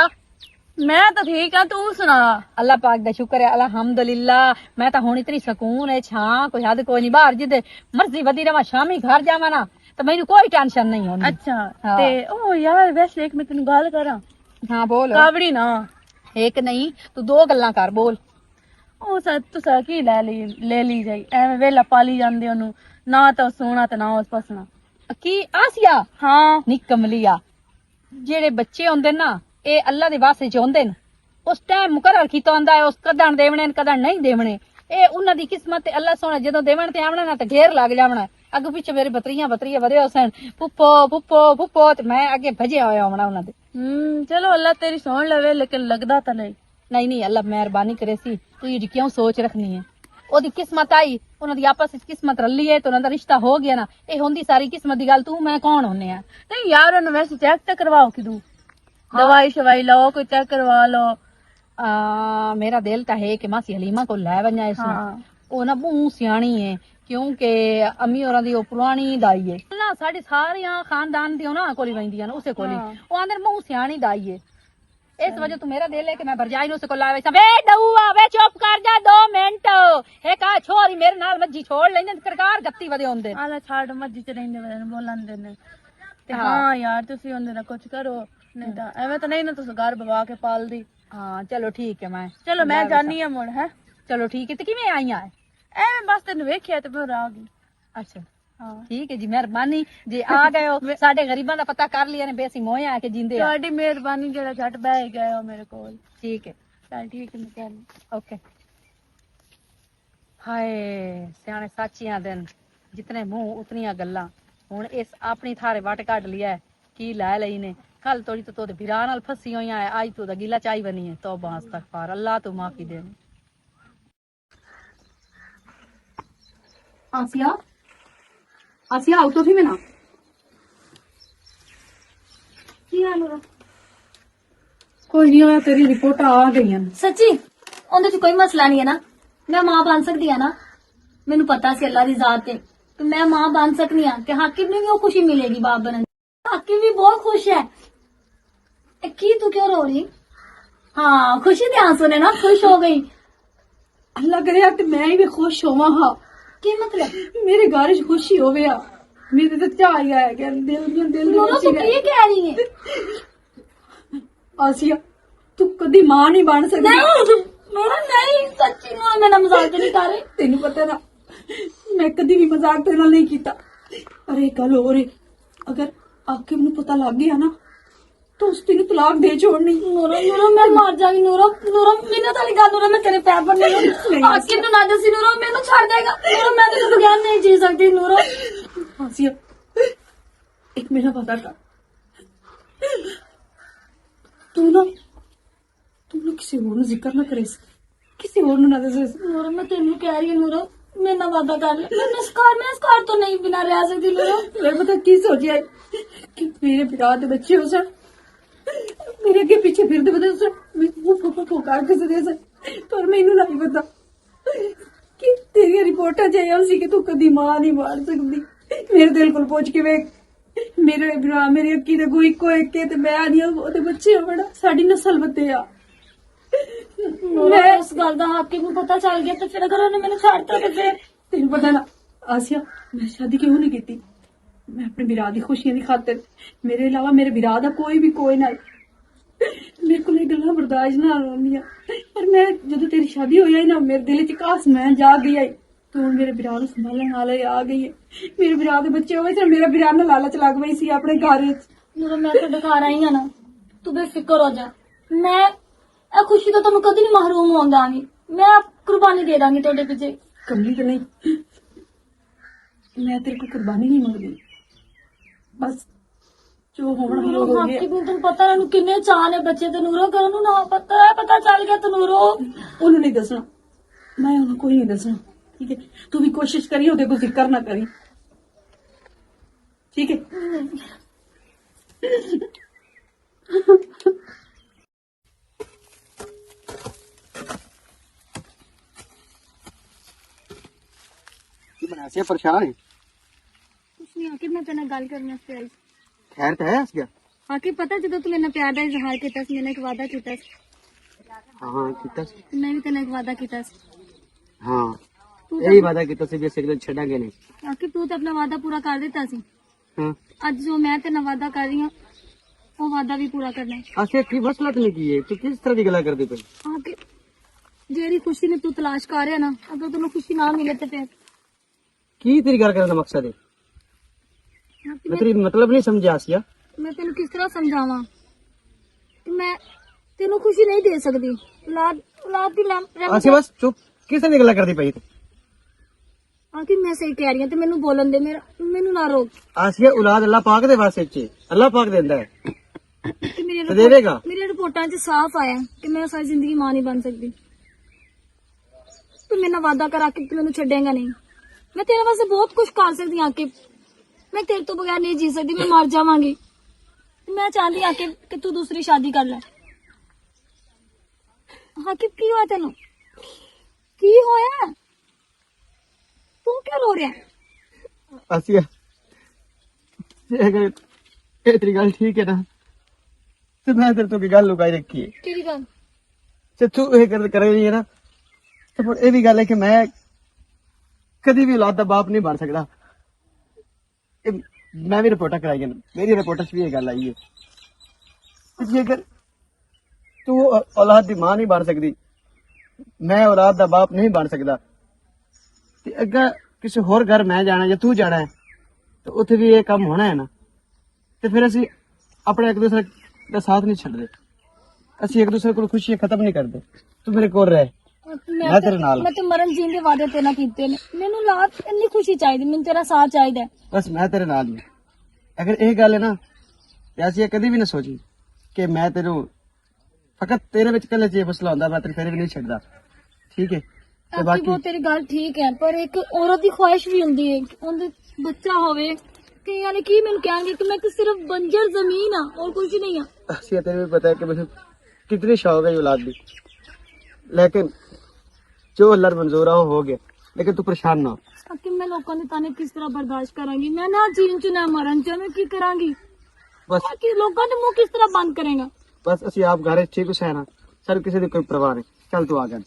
मैं तो ठीक है, तू सुना? अल्लाह पाक दा शुक्र है, अल्हम्दुलिल्लाह। मैं तो हुण इतनी सकून है, छां कोई हद कोई नहीं, बाहर जिदे मर्जी वधी रवा, शामी घर जावा ना तो मैनू कोई टेंशन नहीं होनी। अच्छा हाँ। ते ओ यार वैसे एक मैं तेन गल करा। हाँ बोल। कावड़ी ना एक नहीं तू 2 गल्लां कर, बोल। ओ सच तुसा की ले ली जाई एवें वेला पाली जांदे ओनू, ना तो सोना ते ना उस पसना की आसिया? हाँ नी कमलिया, जेड़े बच्चे होंदे ना ये अल्लाह दे वास्ते चाहुंदे न, उस टाइम मुकर्रर कीता हुंदा है, उस कदन देवणे न कदन नहीं देवणे। ए उन्हां दी किस्मत ते अल्लाह सोने जदों देवण ते आवणा ना ते घेर लग जावणा। अगे पिछे मेरे बतरियां वधे हुसन, पुप्पो पुप्पो पुप्पो ते मैं अगे भजे होया होना उन्हां दे। चलो अल्लाह तेरी सुन लवे, लेकिन लगदा तो नहीं। नहीं नहीं अल्लाह मेहरबानी करे सी, तू ये क्यों सोच रखनी है? ओदी किस्मत आई, उन्हां दी आपस विच किस्मत रली है तो उन्हां दा रिश्ता हो गया ना, ए होंदी सारी किस्मत दी गल। तू मैं कौन होने आ? नहीं यार उन्हें वैसे चेक तो करवाओ कि तू दवाई शवाई लो, कोई चेक करवा लो। मेरा दिल तो है कि मासी हलीमा को लै वञा इसने। हाँ। ओ ना बहुत सियाणी है, क्योंकि अम्मी होरां दी ओ पुरानी दाई है ना, साडे सारियां खानदान दी ना कोली वंदियां न उसे कोली। ओ आंदे बहुत सियाणी दाई है, इस वजह तो मेरा दिल है कि मैं भरजाई नु उसे को लावे। वे डऊआ वे चुप कर जा 2 मिनट, हे का छोरी मेरे नाल मज्जी छोड़ लेने सरकार गत्ती वदे होंदे। आला छाड़ मर्जी च रहंदे वन बोलन देने ते। हां यार तुसी ओंदे ना कुछ करो, नहीं तो एवें तो नहीं ना तुस घर बवा के पाल दी। हाँ चलो ठीक है, मैं चलो मैं जानी है मुड़ है। चलो ठीक है। ते किवें आईयां? एवें बस तेन वेखिया ते फिर आ गई। अच्छा हाँ ठीक है जी, मेहरबानी जे आ गए हो। साडे गरीबां दा पता कर लिया ने, बेसी मोए आके जिंदे आ। ਤੁਹਾਡੀ ਮਿਹਰਬਾਨੀ ਜਿਹੜਾ ਛੱਟ ਬਹਿ ਗਏ ਹੋ ਮੇਰੇ ਕੋਲ। ठीक है चल ठीक है मैं कहनी। ओके। हाय सियाने साचियां दिन, जितने मुंह उतनियां गल्लां। हुण इस अपनी थारे वट कढ लिया है, की लै लई ने। कल तोड़ी तो तोदे बिरा नाल फसी होईयां है, आज तू दा गिला चाई बनी है। तौबा इस्तगफार, अल्लाह तू माफी दे। आसिया आसिया आउट ऑफ ही में ना कोई नहीं होया, तेरी रिपोर्ट आ गई है। सच्ची ਉਹਦੇ ਚ ਕੋਈ ਮਸਲਾ ਨਹੀਂ ਹੈ ਨਾ, ਮੈਂ ਮਾਂ ਬਣ ਸਕਦੀ ਆ ਨਾ। ਮੈਨੂੰ ਪਤਾ ਸੀ ਅੱਲਾ ਦੀ ਜ਼ਾਤ ਤੇ ਕਿ ਮੈਂ ਮਾਂ ਬਣ ਸਕਦੀ ਆ ਤੇ ਹਾਕਿਮ ਨੂੰ ਵੀ ਉਹ ਖੁਸ਼ੀ ਮਿਲੇਗੀ ਬਾਪ ਬਣਨ ਦੀ। ਹਾਕਿਮ ਵੀ ਬਹੁਤ ਖੁਸ਼ ਹੈ। ਕੀ ਤੂੰ ਕਿਉਂ ਰੋ ਰਹੀ? हाँ खुशी दे आंसू ने ना, खुश हो गई। अल्लाह करे कि मैं भी खुश होवा। हाँ की मतलब? मेरे घर च खुशी होवे आ, मेरे तो चाह ही आया कि दिल नूरो तू की कह रही है? आसिया तू कदी मां नहीं बन सकती। नहीं नूरो नहीं, सच्ची नूरो मेरा मजाक नहीं कर रही। तेनू पता ना मैं कदी भी मजाक तेरे नाल नहीं कीता। अरे गल हो रही, अगर आकिब नू पता लग गया ना तो उस दिन तलाक दे छोड़नी। नूरो नूरो मैं मर जाऊंगी। नूरो नूरो मिन्नत वाली गल। नूरो मैं तेरे पैर पर नहीं आकिब नू ना दसी। नूरो मैनू छड़ देगा। नूरो मैं तेरे बगैर नहीं जी सकती। नूरो आसिया एक मेरा पता कर, तू ना किसी और नू जिक्र ना करे, किसी और नू ना दसे। नूरो मैं तेनू कह रही हूं नूरो, मेरे ना वादा कर ले। मैं इस घर तो नहीं बिना रह सकती। नूरो मैं पता की सोचिया कि मेरे पिता दे बच्चे हो सर, मेरे अगे पीछे फिरदे बदे सर, मैं फुफा फुकार के दे सर, पर मैनू नहीं पता कि तेरी रिपोर्टा चाहिए उसी कि तू कदी मां नहीं बन सकती। मेरे दिल को पहुंच के वेख, मेरे भरा मेरी अक्की दे कोई इको एक ते मैं नहीं ओदे बच्चे हो बड़ा, साडी नस्ल बते आ। ਮੈਂ ਇਸ ਗੱਲ ਦਾ ਹਾਕਿਮ ਨੂੰ ਪਤਾ ਚੱਲ ਗਿਆ ਤੇ ਫਿਰ ਅਗਰ ਉਹਨੇ ਮੈਨੂੰ ਛੱਡਤਾ ਤੇ ਫਿਰ ਤੈਨੂੰ ਪਤਾ ਨਾ ਆਸਿਆ, ਮੈਂ ਸ਼ਾਦੀ ਕਿਉਂ ਨਹੀਂ ਕੀਤੀ? ਮੈਂ ਆਪਣੇ ਵਿਰਾਹ ਦੀ ਖੁਸ਼ੀਆਂ ਦੀ ਖਾਤਰ, ਮੇਰੇ ਇਲਾਵਾ ਮੇਰੇ ਵਿਰਾਹ ਦਾ ਕੋਈ ਨਾ ਮੇਰੇ ਕੋਲ ਇਹ ਗੱਲਾਂ ਬਰਦਾਸ਼ਤ ਨਾ ਹੁੰਦੀਆਂ। ਪਰ ਮੈਂ ਜਦੋਂ ਤੇਰੀ ਸ਼ਾਦੀ ਹੋਈ ਆਈ ਨਾ, ਮੇਰੇ ਦਿਲ 'ਚ ਕਾਸ ਮੈਂ ਜਾ ਗਈ ਆਈ, ਤੂੰ ਹੁਣ ਮੇਰੇ ਵਿਰਾਹ ਨੂੰ ਸੰਭਾਲਣ ਵਾਲੇ ਆ ਗਈ ਹੈ। ਮੇਰੇ ਵਿਰਾਹ ਦੇ ਬੱਚੇ ਹੋਏ ਤੇ ਮੇਰਾ ਵਿਰਾਹ ਨਾਲ ਲਾਲਚ ਲੱਗ ਪਈ ਸੀ ਆਪਣੇ ਘਰ ਵਿੱਚ। ਜਦੋਂ ਮੈਂ ਤੁਹਾਡੇ ਘਰ ਆਈ ਹਾਂ ਨਾ, ਤੂੰ ਬੇਫਿਕਰ ਹੋ ਜਾ। ਮੈਂ ਇਹ ਖੁਸ਼ੀ ਤੋਂ ਤੁਹਾਨੂੰ ਕਦੀ ਨਹੀਂ ਮਹਿਰੂਮ ਹੋਣ ਦਾਂਗੀ। ਮੈਂ ਕੁਰਬਾਨੀ ਦੇ ਦਾਂਗੀ ਤੁਹਾਡੇ ਪਿੱਛੇ। ਕਮਲੀ ਤੇ ਨਹੀਂ, ਮੈਂ ਤੇਰੇ ਕੋਲ ਕੁਰਬਾਨੀ ਨਹੀਂ ਮੰਗਦੀ, ਬਸ ਜੋ ਹੋਣਾ ਹੋ ਗਿਆ। ਹਾਕਿਮ ਨੂੰ ਤੈਨੂੰ ਪਤਾ ਉਹਨੂੰ ਕਿੰਨੇ ਚਾਹ ਨੇ ਬੱਚੇ ਤੇ ਨੂਰੋ ਕਰਨ ਨੂੰ ਨਾ ਪਤਾ ਚੱਲ ਗਿਆ ਤਨੂਰੋ। ਉਹਨੂੰ ਨਹੀਂ ਦੱਸਣਾ, ਮੈਂ ਉਹਨੂੰ ਕੋਈ ਨਹੀਂ ਦੱਸਣਾ, ਠੀਕ ਹੈ? ਤੂੰ ਵੀ ਕੋਸ਼ਿਸ਼ ਕਰੀ ਉਹਦੇ ਕੋਲ ਜ਼ਿਕਰ ਨਾ ਕਰੀ, ਠੀਕ ਹੈ? से परेशान है। ਕੁਛ ਨਹੀਂ ਹਾਕਿਮ, ਮੈਂ ਤੇਰੇ ਨਾਲ ਗੱਲ ਕਰਨ ਵਾਸਤੇ ਆਈ। खैर तो है असलिया। ਹਾਕਿਮ ਪਤਾ ਜਦੋਂ ਤੂੰ ਮੇਰੇ ਨਾਲ ਪਿਆਰ ਦਾ ਇਜ਼ਹਾਰ ਕੀਤਾ ਸੀ, ਮੈਨੇ ਇੱਕ ਵਾਅਦਾ ਕੀਤਾ ਸੀ। हाँ कीता सी। ਮੈਂ ਵੀ ਤੇਰੇ ਨਾਲ ਇੱਕ ਵਾਅਦਾ ਕੀਤਾ ਸੀ। हाँ ਤੂੰ यही वादा कीता सी भी सिगरेट छड़ांगे नहीं। ਹਾਕਿਮ ਤੂੰ ਤਾਂ ਆਪਣਾ ਵਾਅਦਾ ਪੂਰਾ ਕਰ ਦਿੱਤਾ ਸੀ। हाँ ਅੱਜ ਜੋ ਮੈਂ ਤੇਰੇ ਨਾਲ ਵਾਅਦਾ ਕਰ ਰਹੀ ਹਾਂ, ਉਹ ਵਾਅਦਾ ਵੀ ਪੂਰਾ करना है। असलिया की मसला तो नहीं की है, तू किस तरह की गला करती पे? ਹਾਕਿਮ ਜਿਹੜੀ ਖੁਸ਼ੀ ਨੂੰ ਤੂੰ ਤਲਾਸ਼ ਕਰ ਰਿਹਾ ਨਾ, ਅਗਰ ਤੈਨੂੰ ਖੁਸ਼ੀ ਨਾ ਮਿਲੇ ਤੇ ਫਿਰ की तेरी गल करने का मकसद है? ਹਾਕਿਮ, मैं तेरी मतलब नहीं समझा आसिया। ਮੈਂ ਤੈਨੂੰ ਕਿਸ ਤਰ੍ਹਾਂ ਸਮਝਾਵਾਂ ਕਿ ਮੈਂ ਤੈਨੂੰ ਖੁਸ਼ੀ ਨਹੀਂ ਦੇ ਸਕਦੀ। ਔਲਾਦ ਦੀ आसिया बस चुप, किस तरह की गला करती पे? ਕਿ ਮੈਂ ਸਹੀ ਕਹਿ ਰਹੀ ਹਾਂ ਤੇ ਮੈਨੂੰ ਬੋਲਣ ਦੇ, ਮੈਨੂੰ ਨਾ ਰੋਕ। आसिया औलाद अल्लाह पाक दे वास्ते चे, अल्लाह पाक देंदा है ਕਿ ਮੇਰੀ ते देवेगा। ਮੇਰੀ ਰਿਪੋਰਟਾਂ 'ਚ ਸਾਫ਼ ਆਇਆ ਕਿ ਮੈਂ ਸਾਰੀ ਜ਼ਿੰਦਗੀ ਮਾਂ ਨਹੀਂ ਬਣ ਸਕਦੀ। ਤੂੰ ਮੇਰੇ ਨਾਲ ਵਾਅਦਾ ਕਰਾ ਕਿ ਤੂੰ ਮੈਨੂੰ ਛੱਡੇਗਾ ਨਹੀਂ। ਮੈਂ ਤੇਰੇ ਵਾਸਤੇ ਬਹੁਤ ਕੁਝ ਕਰ ਸਕਦੀ ਹਾਂ ਕਿ ਮੈਂ ਤੇਰੇ ਤੋਂ ਬਗੈਰ ਨਹੀਂ ਜੀ ਸਕਦੀ, ਮੈਂ ਮਰ ਜਾਵਾਂਗੀ। ਮੈਂ ਚਾਹੁੰਦੀ ਹਾਂ ਕਿ ਤੂੰ ਦੂਸਰੀ ਸ਼ਾਦੀ ਕਰ ਲੈ। ਹਾਂ ਕਿ ਕੀ ਹੋਇਆ ਤੈਨੂੰ? ਕੀ ਹੋਇਆ? ਤੂੰ ਕਿਉਂ ਰੋ ਰਿਹਾ? आसिया अगर ये तेरी गल ठीक है ना, तो मैं तेरे तो की गल लुकाई रखी है। ਕਿਹੜੀ ਗੱਲ? ते तू ये कर रही है ना, तो फिर ये भी गल है कि मैं कभी भी औलाद दा बाप नहीं बन सकता। मैं भी रिपोर्ट कराई है, मेरी रिपोर्ट भी ये गल आई है कि जे अगर तू औलाद दी मां नहीं बन सकती, मैं औलाद दा बाप नहीं बन सकता, ते अगर किसी होर घर मैं जाना या तू जाना है तो उत्थे भी ये काम होना है ना। तो फिर असी अपने एक दूसरे का साथ नहीं छड्डदे, असी एक दूसरे को खुशियां खत्म नहीं करते। तू मेरे कोल रह, मैं तेरे नाल। ਮੈਂ ਤੇ ਮਰਨ ਜੀਣ ਦੇ ਵਾਅਦੇ ਤੇ ਨਾ ਕੀਤੇ ਨੇ। ਮੈਨੂੰ ਲਾਤ ਇੰਨੀ ਖੁਸ਼ੀ ਚਾਹੀਦੀ, ਮੈਨੂੰ ਤੇਰਾ ਸਾਥ ਚਾਹੀਦਾ। बस मैं तेरे नाल ही। अगर ये गल है ना, ते असी कदी भी ना सोची कि मैं तेरू फकत तेरे विच कल्ले च मसला हुंदा, मैं तेरे फिर भी नहीं छड्डदा, ठीक है? ते ਬਾਕੀ बाकी ਉਹ ਤੇਰੀ ਗੱਲ ਠੀਕ ਹੈ, ਪਰ ਇੱਕ ਔਰਤ ਦੀ ਖੁਆਇਸ਼ ਵੀ ਹੁੰਦੀ ਹੈ ਕਿ ਉਹਦੇ ਬੱਚਾ ਹੋਵੇ। ਕਿ ਯਾਨੀ ਕੀ ਮੈਨੂੰ ਕਹਿਣਗੇ ਕਿ ਮੈਂ ਤਾਂ ਸਿਰਫ ਬੰਜਰ ਜ਼ਮੀਨ ਆ, ਹੋਰ ਕੁਝ नहीं ਆ। आसिया तेरे भी पता है कि मुझे कितनी शौक है ये औलाद दी, लेकिन जो अल्लाह मंजूर हो गया। लेकिन तू परेशान ना हो। ਕਿ ਮੈਂ ਲੋਕਾਂ ਦੇ ਤਾਨੇ ਕਿਸ ਤਰ੍ਹਾਂ ਬਰਦਾਸ਼ਤ ਕਰਾਂਗੀ? ਮੈਂ ਨਾ ਜੀਣ ਚ ਨਾ ਮਰਨ ਚ, ਮੈਂ ਕੀ ਕਰਾਂਗੀ? बस ਕਿ ਲੋਕਾਂ ਦੇ ਮੂੰਹ ਕਿਸ ਤਰ੍ਹਾਂ ਬੰਦ ਕਰੇਗਾ? बस असी आप घर ठीक है ना, सर किसी की कोई परवाह नहीं। चल तू आ गया।